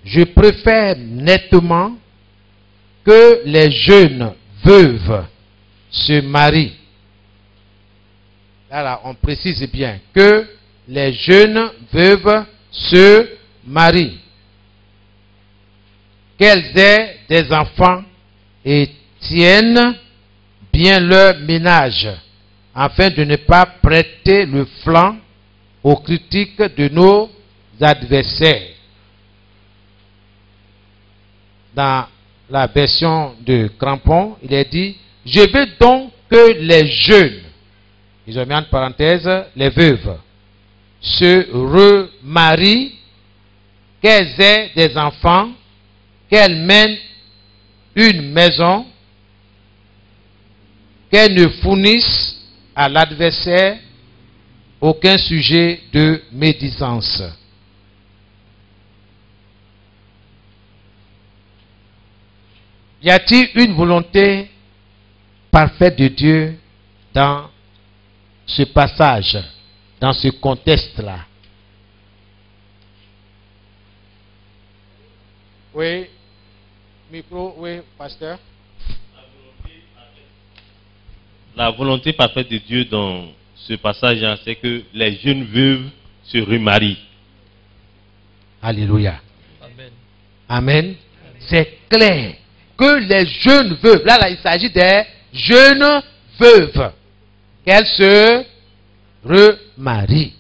je préfère nettement que les jeunes veuves se marient. Là, on précise bien que les jeunes veuves se marient, qu'elles aient des enfants et tiennent bien leur ménage, afin de ne pas prêter le flanc aux critiques de nos adversaires. Dans la version de Crampon, il est dit, je veux donc que les jeunes, ils ont mis en parenthèse, les veuves, se remarient, qu'elles aient des enfants, qu'elles mènent une maison, qu'elles ne fournissent à l'adversaire aucun sujet de médisance. Y a-t-il une volonté parfaite de Dieu dans ce passage, dans ce contexte-là? Oui, micro, oui, pasteur. La volonté parfaite de Dieu dans ce passage, c'est que les jeunes veuves se remarient. Alléluia. Amen. Amen. C'est clair que les jeunes veuves, là il s'agit des jeunes veuves, qu'elles se remarient.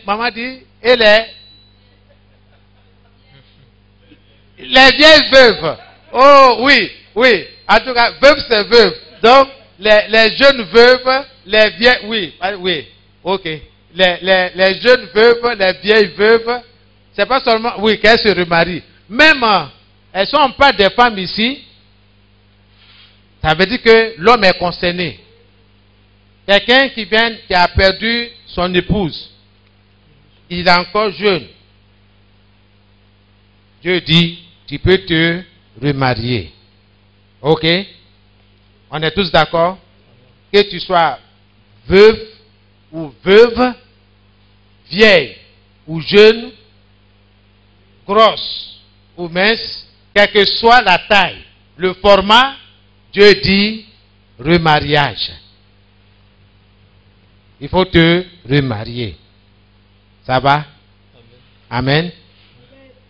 maman dit, et les vieilles veuves. Oh oui, oui. En tout cas, veuve c'est veuve. Donc, les jeunes veuves, les vieilles, oui, oui, ok. Les jeunes veuves, les vieilles veuves, c'est pas seulement, oui, qu'elles se remarient. Même, elles ne sont pas des femmes ici. Ça veut dire que l'homme est concerné. Quelqu'un qui a perdu son épouse, il est encore jeune. Dieu dit, tu peux te remarier. Ok? On est tous d'accord? Que tu sois veuve ou veuve, vieille ou jeune, grosse ou mince, quelle que soit la taille, le format, Dieu dit remariage. Il faut te remarier. Ça va? Amen. Amen.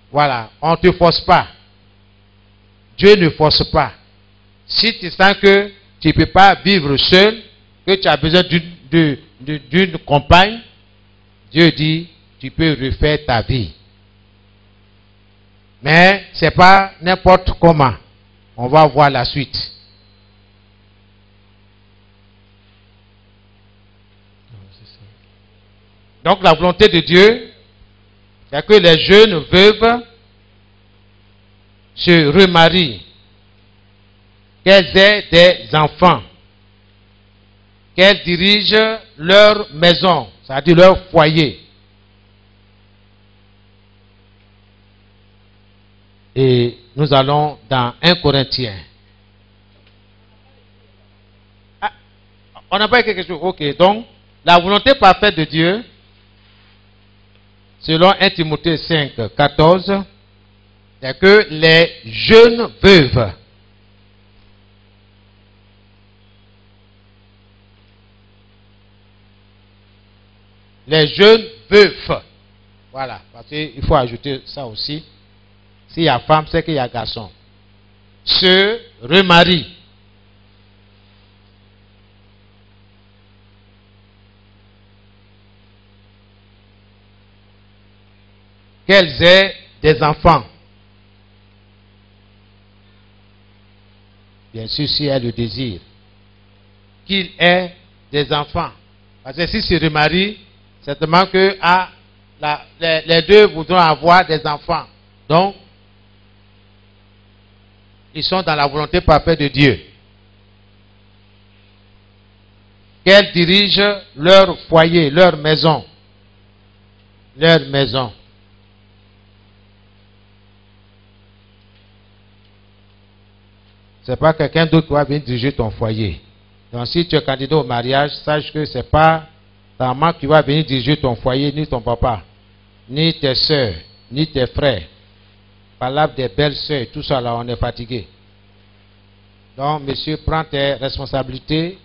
Voilà, on ne te force pas. Dieu ne force pas. Si tu sens que tu ne peux pas vivre seul, que tu as besoin d'une compagne, Dieu dit, tu peux refaire ta vie. Mais ce n'est pas n'importe comment. On va voir la suite. Donc la volonté de Dieu, c'est que les jeunes veuves se remarient, qu'elles aient des enfants, qu'elles dirigent leur maison, c'est-à-dire leur foyer. Et nous allons dans 1 Corinthiens. Ah, on n'a pas quelque chose. Ok, donc la volonté parfaite de Dieu, selon 1 Timothée 5, 14, c'est que les jeunes veuves voilà, parce qu'il faut ajouter ça aussi. S'il y a femme, c'est qu'il y a garçon. Se remarient. Qu'elles aient des enfants. Bien sûr, si elles le désirent. Qu'il ait des enfants. Parce que s'ils se remarient, certainement que les deux voudront avoir des enfants. Donc, ils sont dans la volonté parfaite de Dieu. Qu'elles dirigent leur foyer, leur maison. Leur maison. Ce n'est pas quelqu'un d'autre qui va venir diriger ton foyer. Donc si tu es candidat au mariage, sache que ce n'est pas ta maman qui va venir diriger ton foyer, ni ton papa, ni tes soeurs, ni tes frères. Parlable des belles soeurs, tout ça là, on est fatigué. Donc, monsieur, prends tes responsabilités.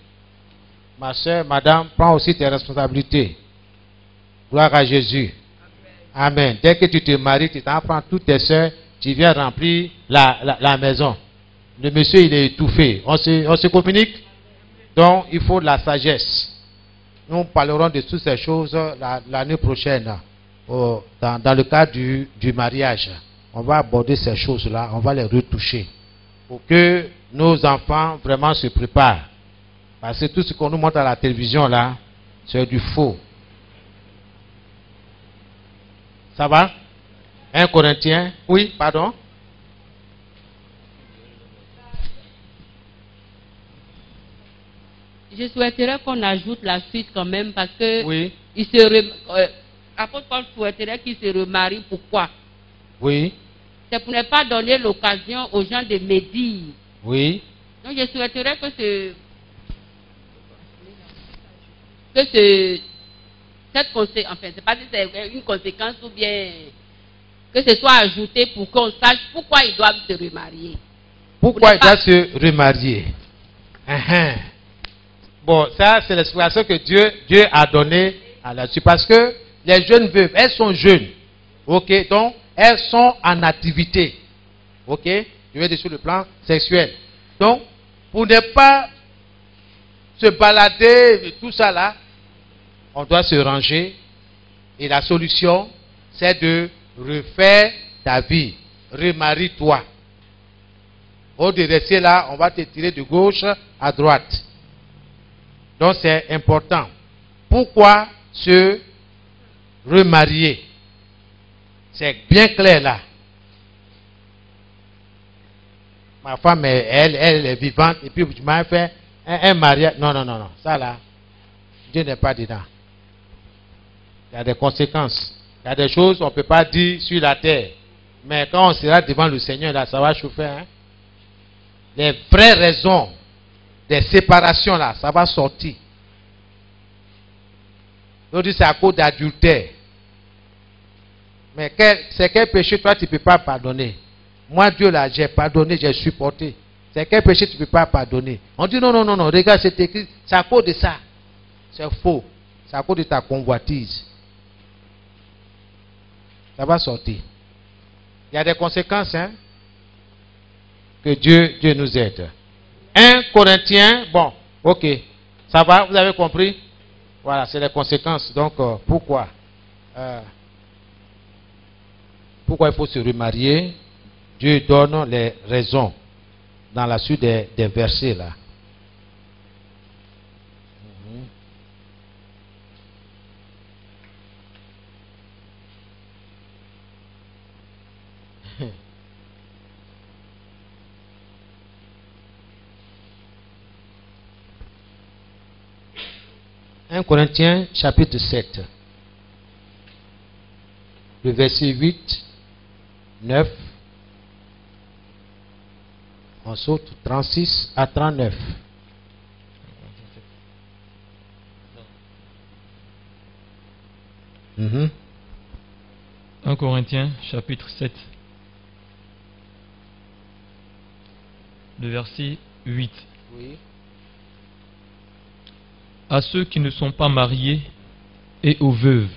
Ma soeur, madame, prends aussi tes responsabilités. Gloire à Jésus. Amen. Amen. Dès que tu te maries, tu t'en prends toutes tes soeurs, tu viens remplir la maison. Le monsieur, il est étouffé. On se communique. Donc, il faut de la sagesse. Nous parlerons de toutes ces choses l'année prochaine, dans le cadre du mariage. On va aborder ces choses-là, on va les retoucher pour que nos enfants vraiment se préparent. Parce que tout ce qu'on nous montre à la télévision là, c'est du faux. Ça va? 1 Corinthiens, oui, pardon. Je souhaiterais qu'on ajoute la suite quand même parce que oui. Apôtre Paul souhaiterait qu'il se remarie. Pourquoi? Oui. C'est pour ne pas donner l'occasion aux gens de médire. Oui. Donc je souhaiterais que cette conséquence, enfin, c'est pas si c'est une conséquence ou bien que ce soit ajouté pour qu'on sache pourquoi ils doivent se remarier. Pourquoi ils doivent se remarier? Bon, ça c'est l'explication que Dieu a donnée là-dessus. Parce que les jeunes veuves, elles sont jeunes. Ok, donc elles sont en activité. Ok, je vais dire sur le plan sexuel. Donc, pour ne pas se balader et tout ça là, on doit se ranger Et la solution, c'est de refaire ta vie. Remarie-toi. Au lieu de rester là, on va te tirer de gauche à droite. Donc c'est important. Pourquoi se remarier? C'est bien clair là. Ma femme, elle est vivante et puis tu m'as fait un mariage. Non. Ça là, Dieu n'est pas dedans. Il y a des conséquences. Il y a des choses qu'on ne peut pas dire sur la terre. Mais quand on sera devant le Seigneur, là, ça va chauffer. Hein? Les vraies raisons des séparations, là, ça va sortir. Donc, c'est à cause d'adultère. Mais c'est quel péché, toi, tu ne peux pas pardonner? Moi, Dieu, là, j'ai pardonné, j'ai supporté. C'est quel péché tu ne peux pas pardonner? On dit non, regarde, c'est écrit, c'est à cause de ça. C'est faux. C'est à cause de ta convoitise. Ça va sortir. Il y a des conséquences, hein? Que Dieu nous aide. 1 Corinthiens, bon, ok. Ça va, vous avez compris? Voilà, c'est les conséquences. Donc, pourquoi il faut se remarier? Dieu donne les raisons dans la suite des versets là. « 1 Corinthiens chapitre 7, le verset 8, 9, on saute 36 à 39. Mm-hmm. 1 Corinthiens chapitre 7, le verset 8. Oui. À ceux qui ne sont pas mariés et aux veuves,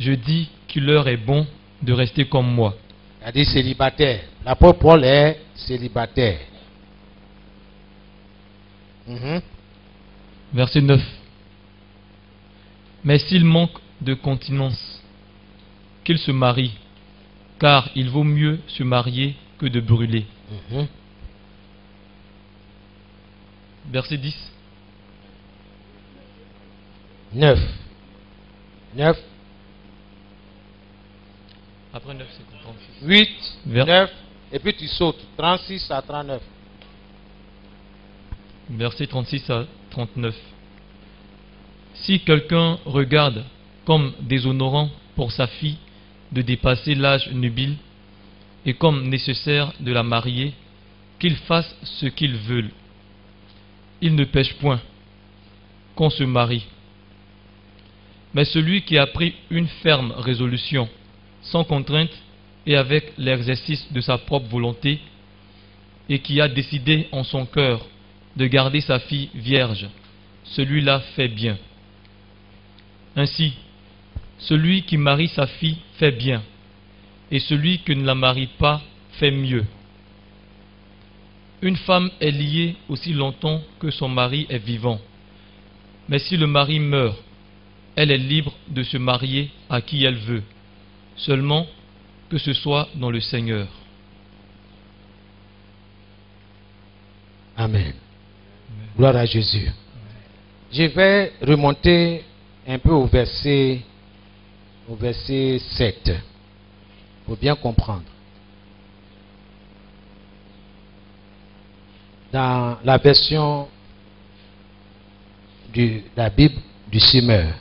je dis qu'il leur est bon de rester comme moi. Il a dit célibataire. L'apôtre Paul est célibataire. Verset 9. Mais s'il manque de continence, qu'il se marie, car il vaut mieux se marier que de brûler. Verset 10. 9. Après 9, c'est 36. 8, 9, et puis tu sautes. 36 à 39. Verset 36 à 39. Si quelqu'un regarde comme déshonorant pour sa fille de dépasser l'âge nubile et comme nécessaire de la marier, qu'il fasse ce qu'il veut. Il ne pêche point qu'on se marie. Mais celui qui a pris une ferme résolution, sans contrainte et avec l'exercice de sa propre volonté, et qui a décidé en son cœur de garder sa fille vierge, celui-là fait bien. Ainsi, celui qui marie sa fille fait bien, et celui qui ne la marie pas fait mieux. Une femme est liée aussi longtemps que son mari est vivant. Mais si le mari meurt, elle est libre de se marier à qui elle veut, seulement que ce soit dans le Seigneur. Amen. Gloire à Jésus. Je vais remonter un peu au verset 7 pour bien comprendre. Dans la version de la Bible du Semeur,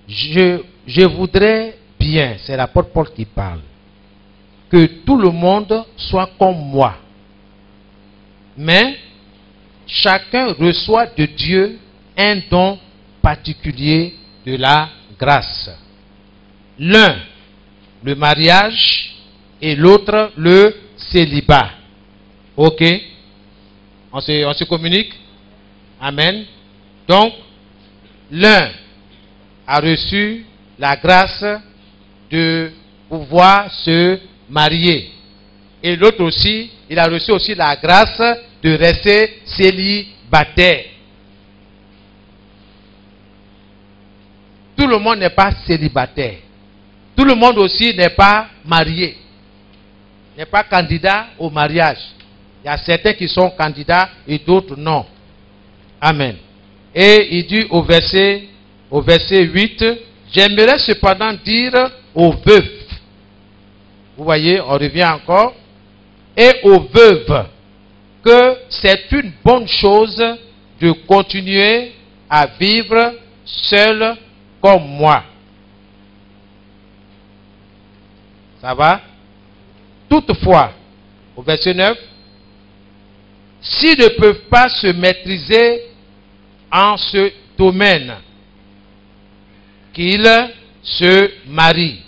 je voudrais bien, c'est l'apôtre Paul qui parle, que tout le monde soit comme moi. Mais chacun reçoit de Dieu un don particulier de la grâce. L'un, le mariage, et l'autre, le célibat. Ok? On se communique? Amen. Donc, l'un a reçu la grâce de pouvoir se marier. Et l'autre aussi, il a reçu aussi la grâce de rester célibataire. tout le monde n'est pas célibataire. Tout le monde aussi n'est pas marié. N'est pas candidat au mariage. Il y a certains qui sont candidats et d'autres non. Amen. Et il dit au verset 8, j'aimerais cependant dire aux veufs. Vous voyez, on revient encore. Et aux veuves, que c'est une bonne chose de continuer à vivre seul comme moi. Ça va? Toutefois, au verset 9, s'ils ne peuvent pas se maîtriser en ce domaine, qu'ils se marient.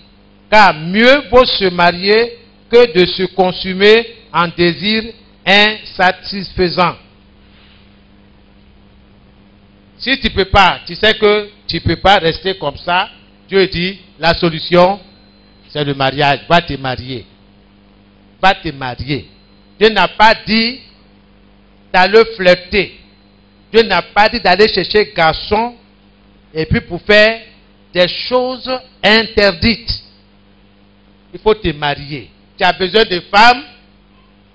Car mieux vaut se marier que de se consumer en désirs insatisfaisants. Si tu ne peux pas, tu sais que tu ne peux pas rester comme ça, Dieu dit, la solution, c'est le mariage. Va te marier. Va te marier. Dieu n'a pas dit d'aller flirter. Dieu n'a pas dit d'aller chercher garçon et puis pour faire des choses interdites. Il faut te marier. Tu as besoin de femmes,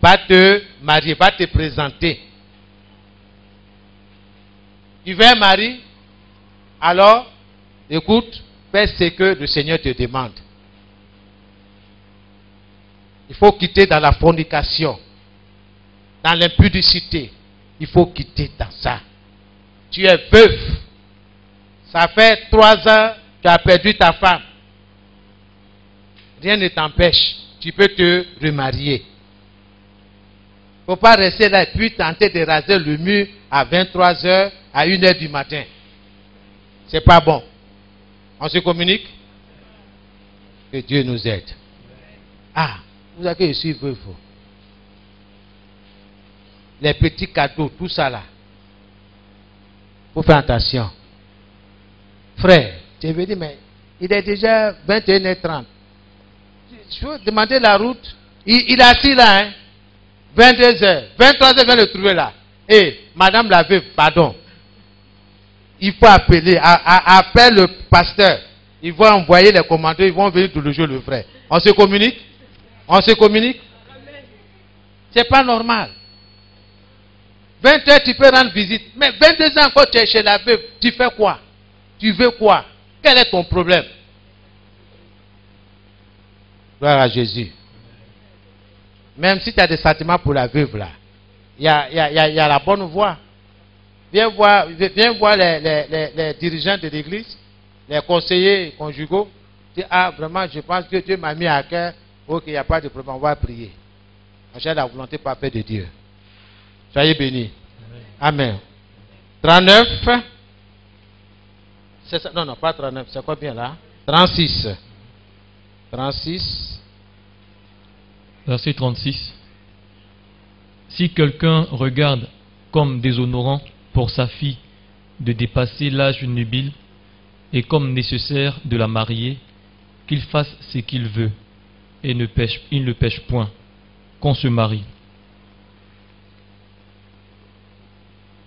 va te marier, va te présenter. Tu veux un mari? Alors, écoute, fais ce que le Seigneur te demande. Il faut quitter dans la fornication, dans l'impudicité. Il faut quitter dans ça. Tu es veuf. Ça fait 3 ans que tu as perdu ta femme. Rien ne t'empêche. Tu peux te remarier. Il ne faut pas rester là et puis tenter de raser le mur à 23 h, à 1 h du matin. C'est pas bon. On se communique? Que Dieu nous aide. Ah, vous avez que je suis veuf. Les petits cadeaux, tout ça là. Il faut faire attention. Frère, tu veux dire, mais il est déjà 21 h 30. Je veux demander la route. Il est assis là, hein. 22 h. 23 h, viens le trouver là. Et madame la veuve, pardon. Il faut appeler. Appelle le pasteur. Ils vont envoyer les commandos. Ils vont venir tout le jour, le frère. On se communique? On se communique? C'est pas normal. 20 h, tu peux rendre visite. Mais 22 ans encore, tu es chez la veuve. Tu fais quoi? Tu veux quoi? Quel est ton problème? Gloire à Jésus. Même si tu as des sentiments pour la veuve là, il y a la bonne voie. Viens voir les dirigeants de l'église, les conseillers conjugaux. Dis, ah, vraiment, je pense que Dieu m'a mis à cœur. Ok, il n'y a pas de problème, on va prier. On cherche la volonté parfaite de Dieu. Soyez bénis. Amen. 39. C'est ça? Non, pas 39. C'est quoi bien là? 36. 36. Verset 36. Si quelqu'un regarde comme déshonorant pour sa fille de dépasser l'âge nubile et comme nécessaire de la marier, qu'il fasse ce qu'il veut et il ne pêche point, qu'on se marie.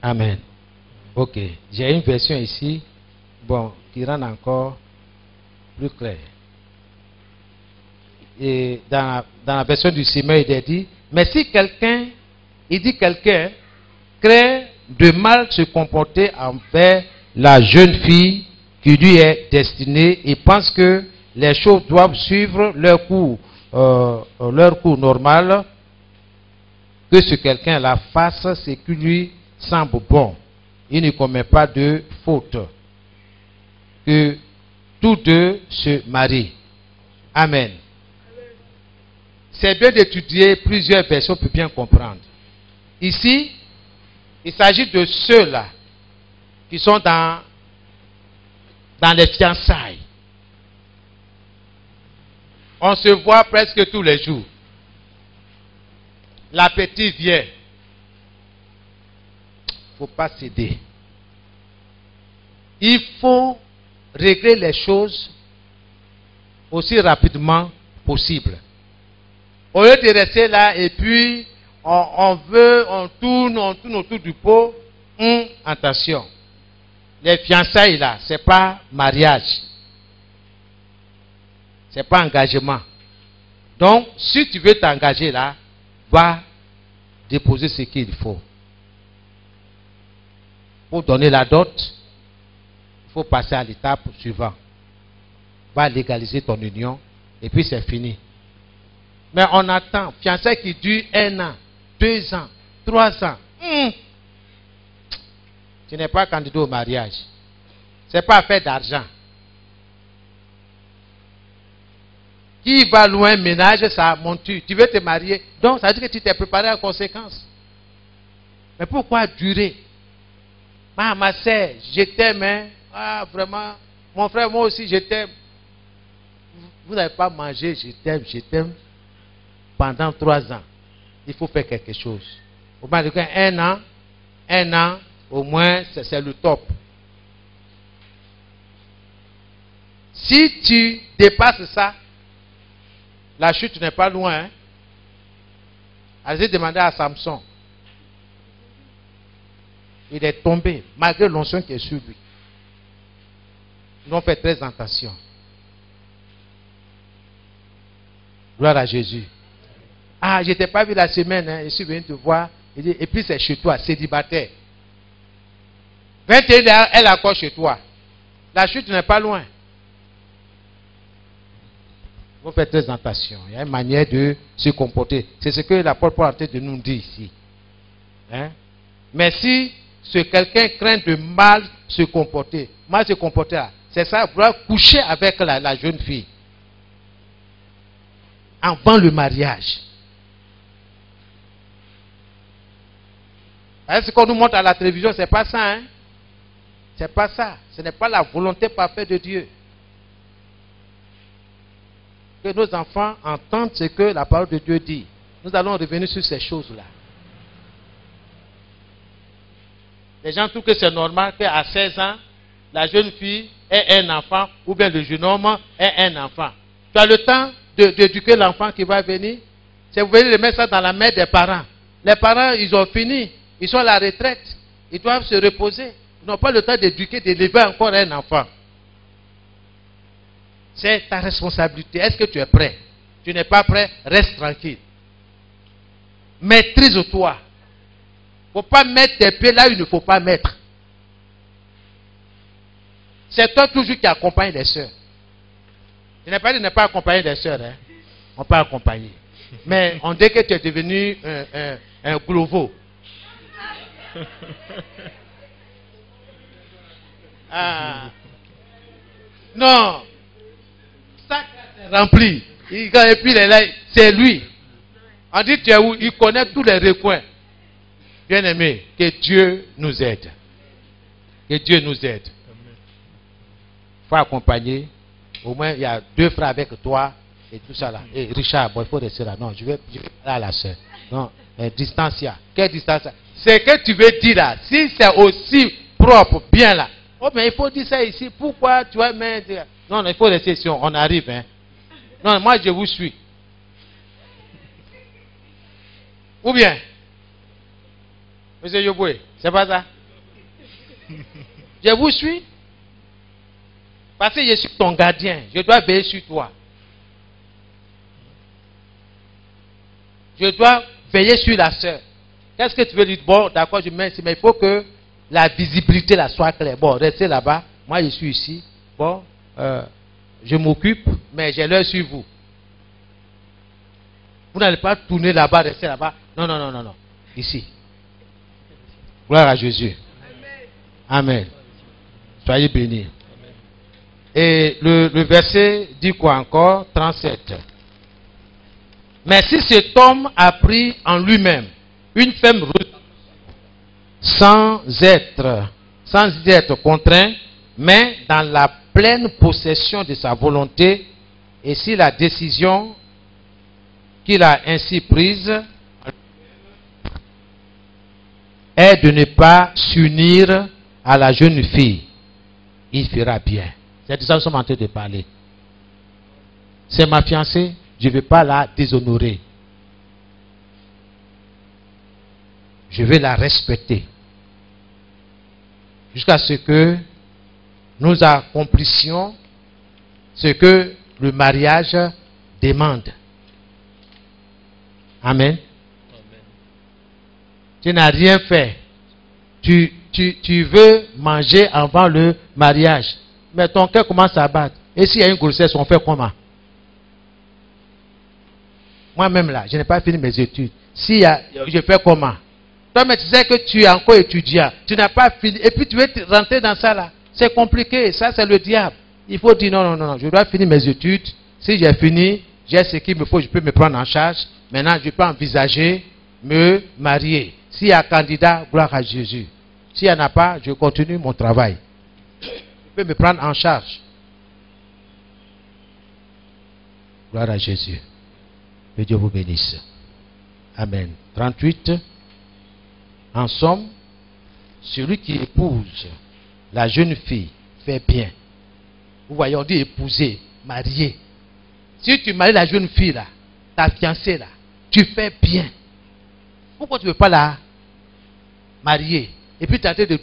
Amen. Ok. J'ai une version ici, bon, qui rend encore plus clair. Et dans la version du Simon, il est dit, mais si quelqu'un crée de mal se comporter envers la jeune fille qui lui est destinée et pense que les choses doivent suivre leur cours normal, que ce quelqu'un-là fasse ce qui lui semble bon. Il ne commet pas de faute. Que tous deux se marient. Amen. C'est bien d'étudier plusieurs versions pour bien comprendre. Ici, il s'agit de ceux-là qui sont dans les fiançailles. On se voit presque tous les jours. L'appétit vient. Il ne faut pas céder. Il faut régler les choses aussi rapidement possible. Au lieu de rester là et puis on tourne autour du pot. Attention. les fiançailles là, ce n'est pas mariage. Ce n'est pas engagement. Donc, si tu veux t'engager là, va déposer ce qu'il faut. Pour donner la dot, il faut passer à l'étape suivante. Va légaliser ton union et puis c'est fini. Mais on attend, fiançailles qui durent 1 an, 2 ans, 3 ans. Tu n'es pas candidat au mariage. Ce n'est pas affaire d'argent. Qui va loin, ménage sa monture. Tu veux te marier. Donc, ça veut dire que tu t'es préparé en conséquence. Mais pourquoi durer? Ma soeur, je t'aime. Hein? Ah, vraiment. Mon frère, moi aussi, je t'aime. Vous n'avez pas mangé, je t'aime. Pendant 3 ans. Il faut faire quelque chose. Au moins, 1 an, au moins, c'est le top. Si tu dépasses ça, la chute n'est pas loin. Hein? Allez demander à Samson. Il est tombé, malgré l'onction qui est sur lui. Ils ont fait très attention. Gloire à Jésus. Ah, je ne t'ai pas vu la semaine, hein? Je suis venu te voir. Et puis c'est chez toi, célibataire. 21 ans, elle est encore chez toi. La chute n'est pas loin. Il faut faire très attention. Il y a une manière de se comporter. C'est ce que l'apôtre Paul est en train de nous dire ici. Hein? Mais si quelqu'un craint de mal se comporter, c'est ça, vouloir coucher avec la jeune fille. Avant le mariage. Ce qu'on nous montre à la télévision, ce n'est pas ça. Hein? Ce n'est pas ça. Ce n'est pas la volonté parfaite de Dieu. Que nos enfants entendent ce que la parole de Dieu dit. Nous allons revenir sur ces choses-là. Les gens trouvent que c'est normal qu'à 16 ans, la jeune fille ait un enfant, ou bien le jeune homme ait un enfant. Tu as le temps d'éduquer l'enfant qui va venir. C'est vous venez de mettre ça dans la main des parents. Les parents, ils ont fini. Ils sont à la retraite. Ils doivent se reposer. Ils n'ont pas le temps d'éduquer, d'élever encore un enfant. C'est ta responsabilité. Est-ce que tu es prêt? Tu n'es pas prêt? Reste tranquille. Maîtrise-toi. Il ne faut pas mettre tes pieds là où il ne faut pas mettre. C'est toi toujours qui accompagne les sœurs. Je n'ai pas dit de ne pas accompagner les sœurs. Hein. On peut accompagner. Mais on dit que tu es devenu un glovo. Ah. Non. Ça c'est rempli. Et puis il est là, c'est lui. On dit tu es où? Il connaît tous les recoins. Bien-aimé, que Dieu nous aide. Que Dieu nous aide. Il faut accompagner. Au moins, il y a 2 frères avec toi et tout ça là. Et Richard, bon, il faut rester là. Non, je vais aller à la soeur. Non, distancia. Quelle distancia? C'est que tu veux dire là. Si c'est aussi propre, bien là. Oh, mais il faut dire ça ici. Pourquoi tu vas mettre. Non, non, il faut rester ici. On arrive. Hein. Non, moi je vous suis. Ou bien. Monsieur Yoboué, c'est pas ça? Je vous suis. Parce que je suis ton gardien. Je dois veiller sur toi. Je dois veiller sur la sœur. Qu'est-ce que tu veux dire? Bon, d'accord, je mets ici, mais il faut que la visibilité là soit claire. Bon, restez là-bas. Moi, je suis ici. Bon, je m'occupe, mais j'ai l'œil sur vous. Vous n'allez pas tourner là-bas, rester là-bas. Non, non, non, non, non. Ici. Gloire à Jésus. Amen. Soyez bénis. Et le verset dit quoi encore? 37. Mais si cet homme a pris en lui-même une femme sans être contraint, mais dans la pleine possession de sa volonté, et si la décision qu'il a ainsi prise est de ne pas s'unir à la jeune fille, il fera bien. C'est de ça que nous sommes en train de parler. C'est ma fiancée, je ne vais pas la déshonorer. Je vais la respecter. Jusqu'à ce que nous accomplissions ce que le mariage demande. Amen. Tu n'as rien fait. Tu veux manger avant le mariage. Mais ton cœur commence à battre. Et s'il y a une grossesse, on fait comment? Moi-même là, je n'ai pas fini mes études. Je fais comment? Toi, mais tu sais que tu es encore étudiant. Tu n'as pas fini. Et puis tu veux rentrer dans ça là. C'est compliqué. Ça, c'est le diable. Il faut dire non. Je dois finir mes études. Si j'ai fini, j'ai ce qu'il me faut, je peux me prendre en charge. Maintenant, je peux envisager me marier. S'il y a candidat, gloire à Jésus. S'il n'y en a pas, je continue mon travail. Je peux me prendre en charge. Gloire à Jésus. Que Dieu vous bénisse. Amen. 38. En somme, celui qui épouse la jeune fille fait bien. Vous voyez, on dit épouser, marier. Si tu maries la jeune fille là, ta fiancée là, tu fais bien. Pourquoi tu ne veux pas la marier? Et puis tu es en train de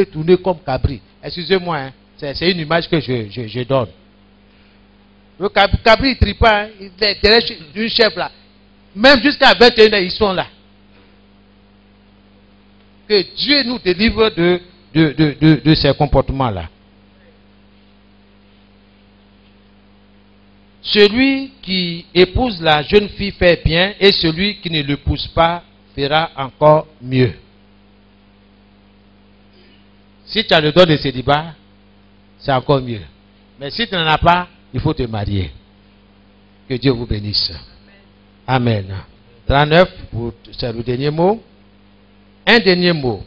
tourner comme cabri. Excusez-moi, hein, c'est une image que je donne. Le cabri, il ne trie pas, hein, il est derrière une chef là. Même jusqu'à 21 ans, ils sont là. Que Dieu nous délivre de ces comportements-là. Celui qui épouse la jeune fille fait bien, et celui qui ne l'épouse pas fera encore mieux. Si tu as le don de célibat, c'est encore mieux. Mais si tu n'en as pas, il faut te marier. Que Dieu vous bénisse. Amen. 39, c'est le dernier mot. Un dernier mot.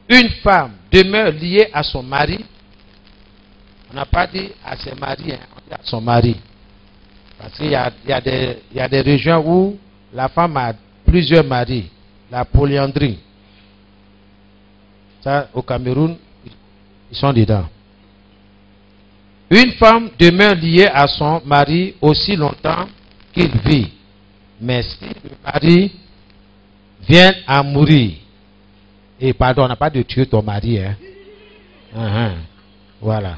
Une femme demeure liée à son mari. On n'a pas dit à ses maris, hein, on dit à son mari. Parce qu'il y a des régions où la femme a plusieurs maris. La polyandrie. Ça, au Cameroun, ils sont dedans. Une femme demeure liée à son mari aussi longtemps qu'il vit. Mais si le mari vient à mourir, et pardon, on n'a pas de tuer ton mari, hein. Voilà.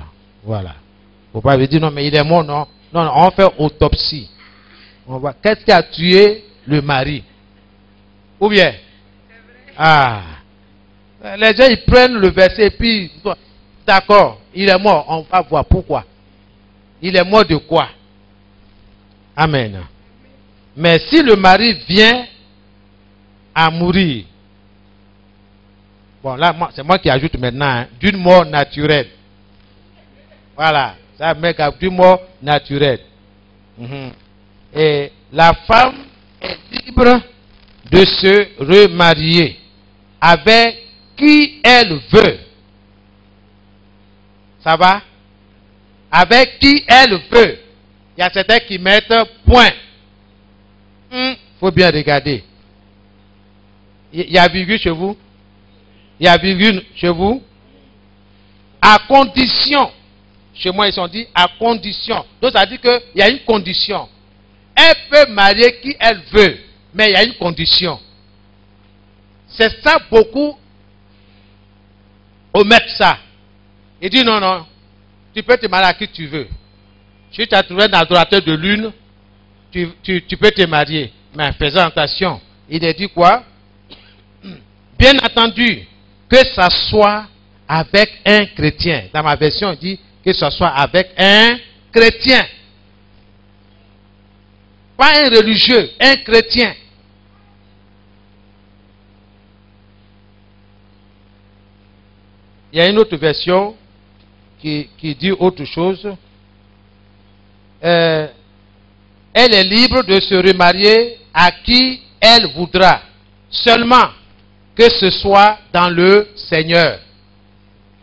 Faut pas lui dire non, mais il est mort, non. Non, on fait autopsie. On voit qu'est-ce qui a tué le mari. Ou bien, les gens ils prennent le verset et puis, d'accord, il est mort, on va voir pourquoi. Il est mort de quoi? Amen. Mais si le mari vient à mourir, bon là, c'est moi qui ajoute maintenant, hein, d'une mort naturelle. Voilà, ça met d'une mort naturelle. Et la femme est libre de se remarier avec qui elle veut. Ça va? Avec qui elle veut. Il y a certains qui mettent point. Faut bien regarder. Il y a virgule chez vous? Il y a virgule chez vous? À condition. Chez moi, ils ont dit à condition. Donc, ça dit qu'il y a une condition. Elle peut marier qui elle veut, mais il y a une condition. C'est ça, beaucoup omettent ça. Il dit non, tu peux te marier à qui tu veux. Si tu as trouvé un adorateur de lune, tu peux te marier. Mais faisant attention, il a dit quoi? Bien entendu, que ça soit avec un chrétien. Dans ma version, il dit que ce soit avec un chrétien. Pas un religieux, un chrétien. Il y a une autre version qui dit autre chose. Elle est libre de se remarier à qui elle voudra. Seulement que ce soit dans le Seigneur.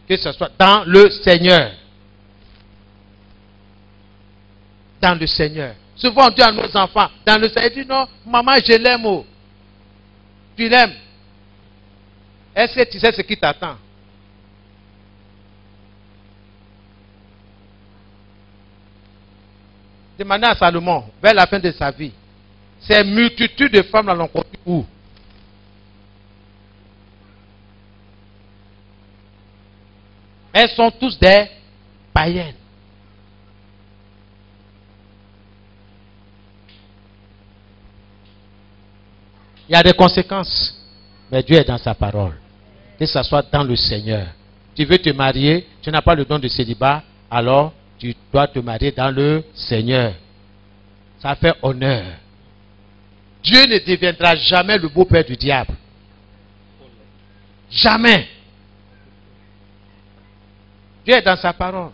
Que ce soit dans le Seigneur. Dans le Seigneur. Souvent on dit à nos enfants, dans le Seigneur, il dit non, maman je l'aime. Oh. Tu l'aimes. Est-ce que tu sais ce qui t'attend? Demandez à Salomon, vers la fin de sa vie, ces multitudes de femmes l'ont conduit où? Elles sont tous des païenne. Il y a des conséquences, mais Dieu est dans sa parole. Que ce soit dans le Seigneur. Tu veux te marier, tu n'as pas le don de célibat, alors tu dois te marier dans le Seigneur. Ça fait honneur. Dieu ne deviendra jamais le beau-père du diable. Jamais. Dieu est dans sa parole.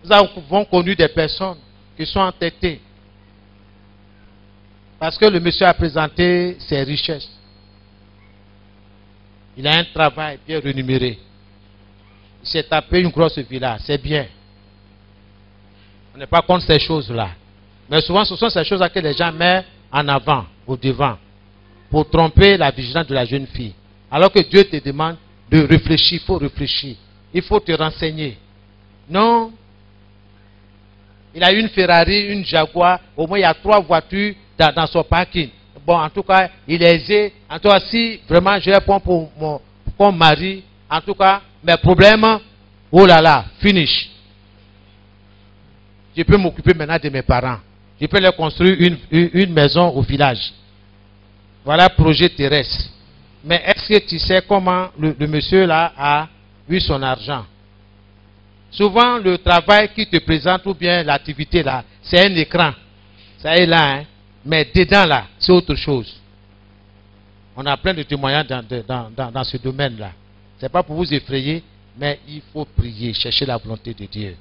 Nous avons connu des personnes qui sont entêtées. Parce que le monsieur a présenté ses richesses. Il a un travail bien rémunéré. Il s'est tapé une grosse villa, c'est bien. On n'est pas contre ces choses-là. Mais souvent, ce sont ces choses-là que les gens mettent en avant, au devant, pour tromper la vigilance de la jeune fille. Alors que Dieu te demande de réfléchir, il faut réfléchir. Il faut te renseigner. Non. Il a une Ferrari, une Jaguar, au moins il y a 3 voitures dans son parking. Bon, en tout cas, il est aisé. En tout cas, si vraiment je réponds pour mon mari, en tout cas, mes problèmes, oh là là, finish. Je peux m'occuper maintenant de mes parents. Je peux leur construire une maison au village. Voilà le projet terrestre. Mais est-ce que tu sais comment le monsieur là a eu son argent? Souvent, le travail qui te présente ou bien l'activité là, c'est un écran. Ça est là, hein? Mais dedans là, c'est autre chose. On a plein de témoignages dans ce domaine-là. Ce n'est pas pour vous effrayer, mais il faut prier, chercher la volonté de Dieu.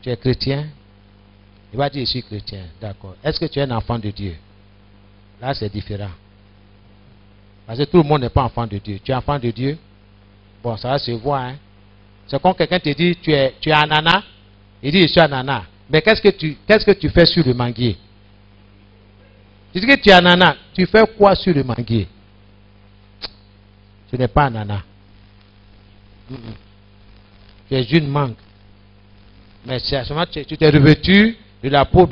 Tu es chrétien? Il va dire, je suis chrétien. D'accord. Est-ce que tu es un enfant de Dieu? Là, c'est différent. Parce que tout le monde n'est pas enfant de Dieu. Tu es enfant de Dieu? Bon, ça va se voir. Hein? C'est quand quelqu'un te dit, tu es ananas. Il dit, je suis ananas. Mais qu'est-ce que tu fais sur le manguier? Tu dis que tu es ananas. Tu fais quoi sur le manguier? Tu n'es pas ananas. Tu es une mangue. Mais seulement tu t'es revêtu de la peau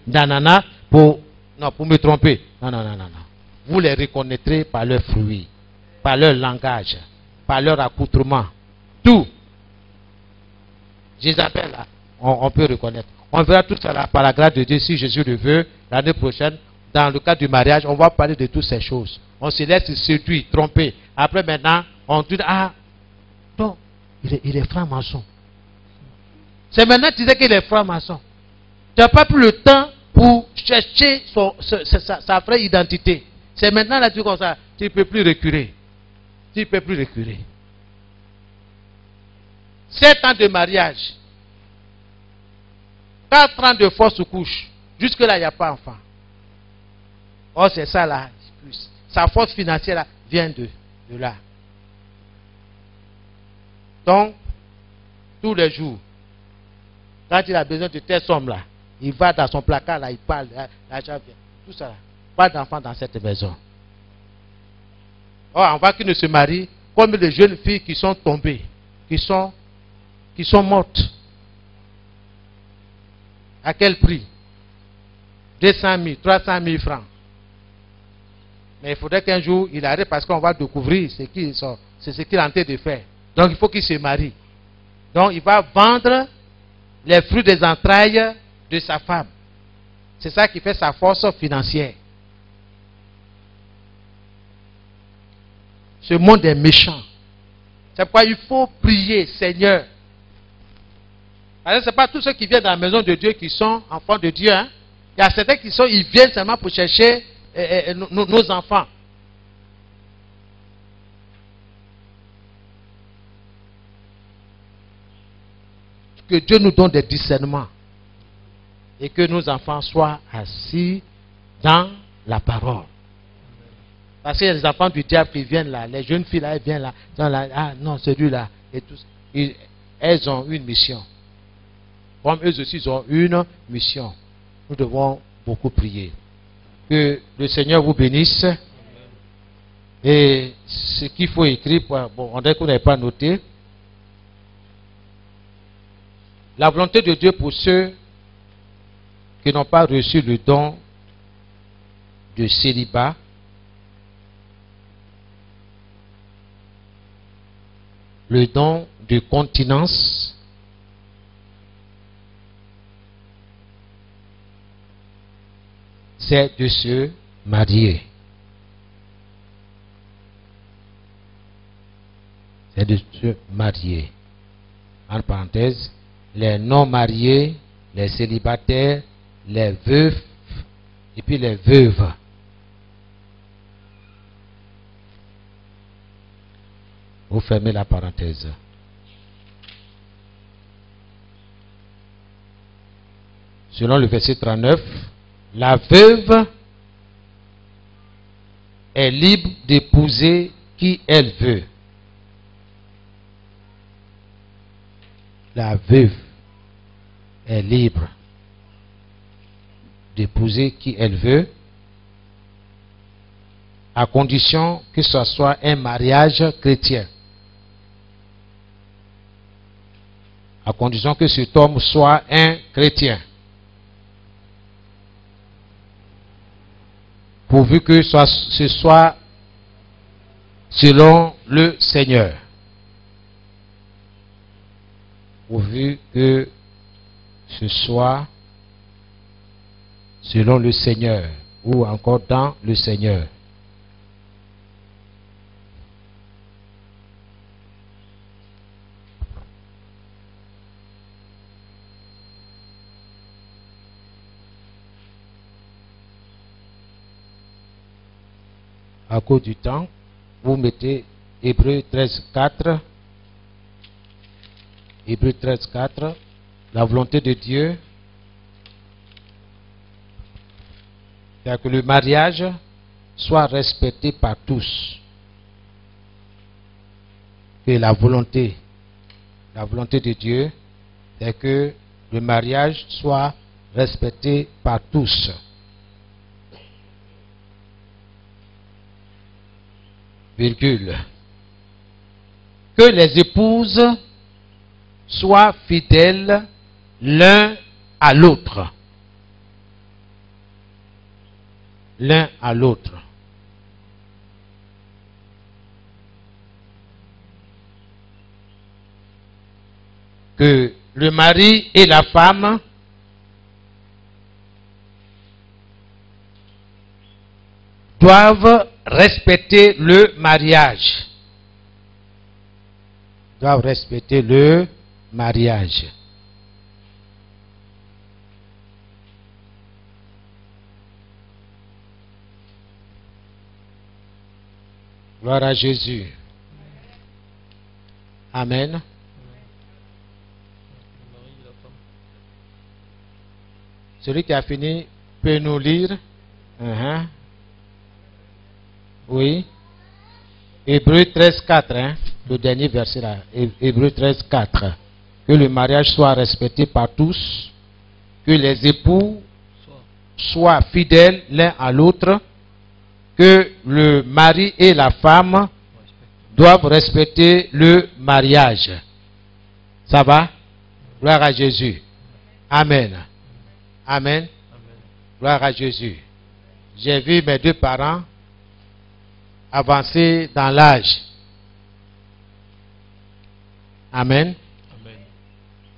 d'ananas pour me tromper. Non, non, non, non, non. Vous les reconnaîtrez par leurs fruits, par leur langage, par leur accoutrement. Tout. Jézabel, là, on peut reconnaître. On verra tout ça là, par la grâce de Dieu, si Jésus le veut, l'année prochaine, dans le cadre du mariage, on va parler de toutes ces choses. On se laisse séduire, tromper. Après maintenant, on dit, ah, non, il est franc-maçon. C'est maintenant que tu disais qu'il est franc-maçon. Tu n'as pas pris le temps pour chercher sa vraie identité. C'est maintenant là, tu comme ça, tu ne peux plus reculer. Tu ne peux plus reculer. 7 ans de mariage. 4 ans de force couche. Jusque-là, il n'y a pas d'enfant. Oh, c'est ça là. Plus. Sa force financière là, vient de là. Donc, tous les jours, quand il a besoin de telle somme là, il va dans son placard là, il parle, l'argent vient. Tout ça là. Pas d'enfant dans cette maison. Oh, on voit qu'il ne se marie comme les jeunes filles qui sont tombées, qui sont mortes. À quel prix? 200 000, 300 000 francs. Mais il faudrait qu'un jour il arrête parce qu'on va découvrir c'est ce qu'il est en train de faire. Donc il faut qu'il se marie. Donc il va vendre les fruits des entrailles de sa femme. C'est ça qui fait sa force financière. Ce monde est méchant. C'est pourquoi il faut prier, Seigneur. Ce n'est pas tous ceux qui viennent dans la maison de Dieu qui sont enfants de Dieu. Hein? Il y a certains ils viennent seulement pour chercher nos enfants. Que Dieu nous donne des discernements. Et que nos enfants soient assis dans la parole. Parce qu'il y a des enfants du diable qui viennent là. Les jeunes filles là, elles viennent là. Ah non, celui-là. Et tout. Elles ont une mission. Comme eux aussi, ils ont une mission. Nous devons beaucoup prier. Que le Seigneur vous bénisse. Et ce qu'il faut écrire, bon, on dirait qu'on n'avait pas noté. La volonté de Dieu pour ceux qui n'ont pas reçu le don de célibat. le don de continence, c'est de se marier. C'est de se marier. En parenthèse, les non-mariés, les célibataires, les veufs et puis les veuves. Vous fermez la parenthèse. Selon le verset 39, la veuve est libre d'épouser qui elle veut. La veuve est libre d'épouser qui elle veut, à condition que ce soit un mariage chrétien. À condition que cet homme soit un chrétien. Pourvu que ce soit selon le Seigneur. Pourvu que ce soit selon le Seigneur ou encore dans le Seigneur. À cause du temps, vous mettez Hébreux 13:4. Hébreux 13:4. La volonté de Dieu, c'est que le mariage soit respecté par tous. Que la volonté de Dieu, c'est que le mariage soit respecté par tous. Virgule. Que les épouses soient fidèles l'un à l'autre. L'un à l'autre. Que le mari et la femme doivent respecter le mariage. Doivent respecter le mariage. Gloire à Jésus. Amen. Celui qui a fini peut nous lire. Oui. Hébreux 13:4, hein, le dernier verset là. Hébreux 13:4. Que le mariage soit respecté par tous, que les époux soient fidèles l'un à l'autre, que le mari et la femme doivent respecter le mariage. Ça va? Gloire à Jésus. Amen. Amen. Gloire à Jésus. J'ai vu mes deux parents avancer dans l'âge. Amen. Amen.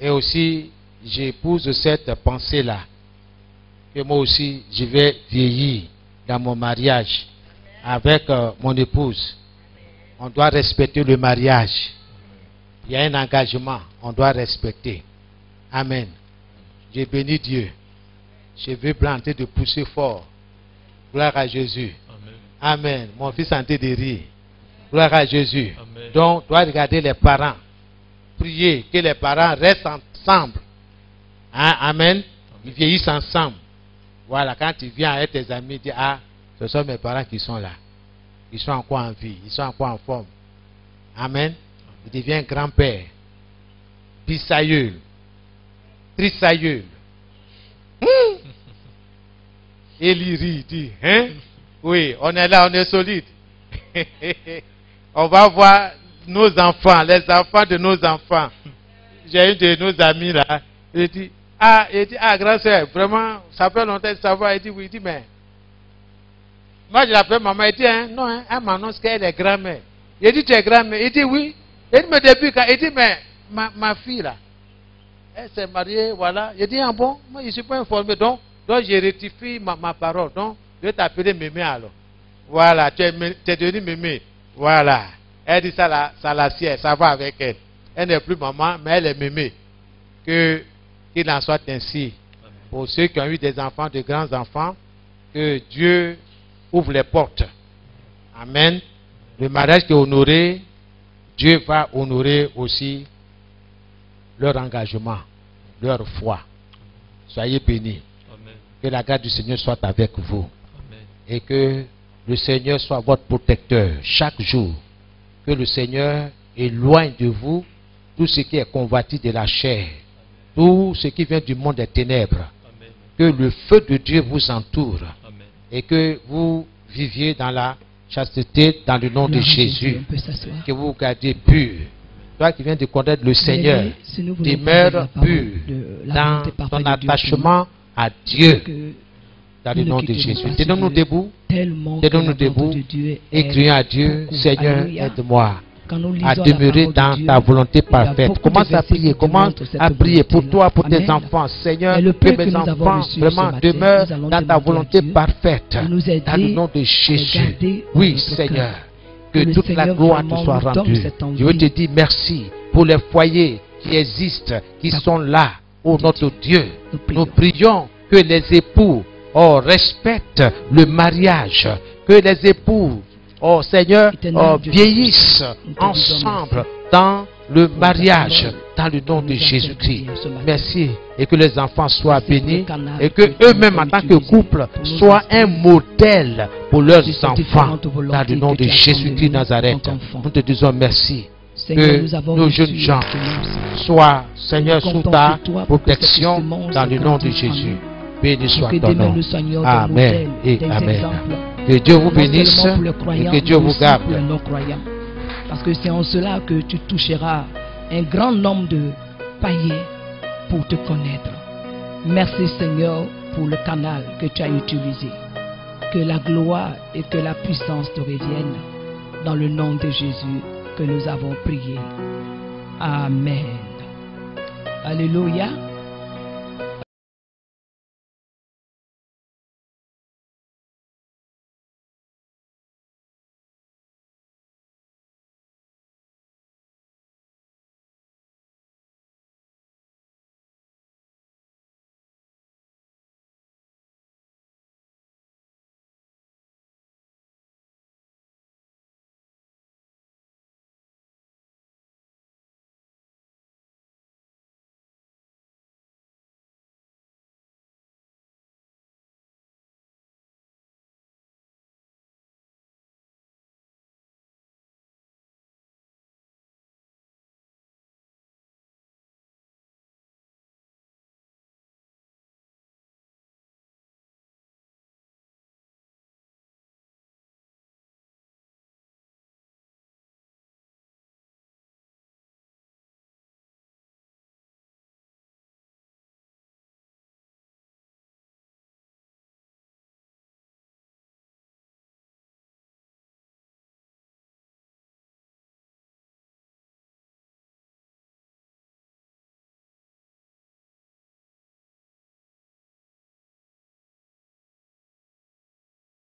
Et aussi, j'épouse cette pensée-là, que moi aussi, je vais vieillir dans mon mariage avec mon épouse. On doit respecter le mariage. Il y a un engagement, on doit respecter. Amen. Je bénis Dieu. Je veux planter de pousser fort. Gloire à Jésus. Amen. Mon fils en train de rire. Gloire à Jésus. Amen. Donc, tu dois regarder les parents. Prier que les parents restent ensemble. Hein? Amen. Ils vieillissent ensemble. Voilà, quand tu viens avec tes amis, tu dis, ah, ce sont mes parents qui sont là. Ils sont encore en vie. Ils sont encore en forme. Amen. Il devient grand-père. Bissaïeul. Trissaïeul. Et il rit, il dit, hein? Oui, on est là, on est solide. On va voir nos enfants, les enfants de nos enfants. J'ai une de nos amis là. Il dit, grand-sœur, vraiment, ça fait longtemps de savoir. Il dit, oui, il dit, mais. Moi, je l'appelle maman. Il dit, hein, non, hein, elle m'annonce qu'elle est grand-mère. Il dit, tu es grand-mère. Il dit, oui. Et il me débute, il dit, mais ma fille là, elle s'est mariée, voilà. Il dit, ah bon, moi je ne suis pas informé, donc je rectifie ma parole. Donc, je vais t'appeler Mémé alors. Voilà, tu es devenu Mémé. Voilà. Elle dit, ça la sied, ça va avec elle. Elle n'est plus maman, mais elle est Mémé. Qu'il en soit ainsi. Pour ceux qui ont eu des enfants, de grands enfants, que Dieu ouvre les portes. Amen. Le mariage qui est honoré, Dieu va honorer aussi leur engagement, leur foi. Soyez bénis. Amen. Que la grâce du Seigneur soit avec vous. Amen. Et que le Seigneur soit votre protecteur chaque jour. Que le Seigneur éloigne de vous tout ce qui est convoitise de la chair. Tout ce qui vient du monde des ténèbres. Amen. Que le feu de Dieu vous entoure. Amen. Et que vous viviez dans la chasteté dans le nom de Jésus. Que vous vous gardiez pur. Toi qui viens de connaître le Seigneur, demeure pur dans ton attachement à Dieu. Dans le nom de Jésus. Tenons-nous debout. Tenons-nous debout. Et crions à Dieu, Seigneur, aide-moi à demeurer dans ta volonté parfaite. Commence à prier. Commence à prier pour toi, pour tes enfants. Seigneur, que mes enfants vraiment demeurent dans ta volonté parfaite. Dans le nom de Jésus. Oui, Seigneur. Que toute la gloire te soit rendue. Je veux te dire merci pour les foyers qui existent, qui sont là. Oh notre Dieu, nous prions que les époux respectent le mariage. Que les époux Seigneur, vieillissent ensemble dans le mariage, dans le nom de Jésus-Christ. Merci. Et que les enfants soient bénis. Et que eux-mêmes, en tant que couple, soient un modèle pour leurs enfants, dans le nom de Jésus-Christ Nazareth. Nous te disons merci. Que nos jeunes gens soient, Seigneur, sous ta protection, dans le nom de Jésus. Béni soit ton nom. Amen et Amen. Que Dieu vous bénisse et que Dieu vous garde. Parce que c'est en cela que tu toucheras un grand nombre de païens pour te connaître. Merci Seigneur pour le canal que tu as utilisé. Que la gloire et que la puissance te reviennent dans le nom de Jésus que nous avons prié. Amen. Alléluia.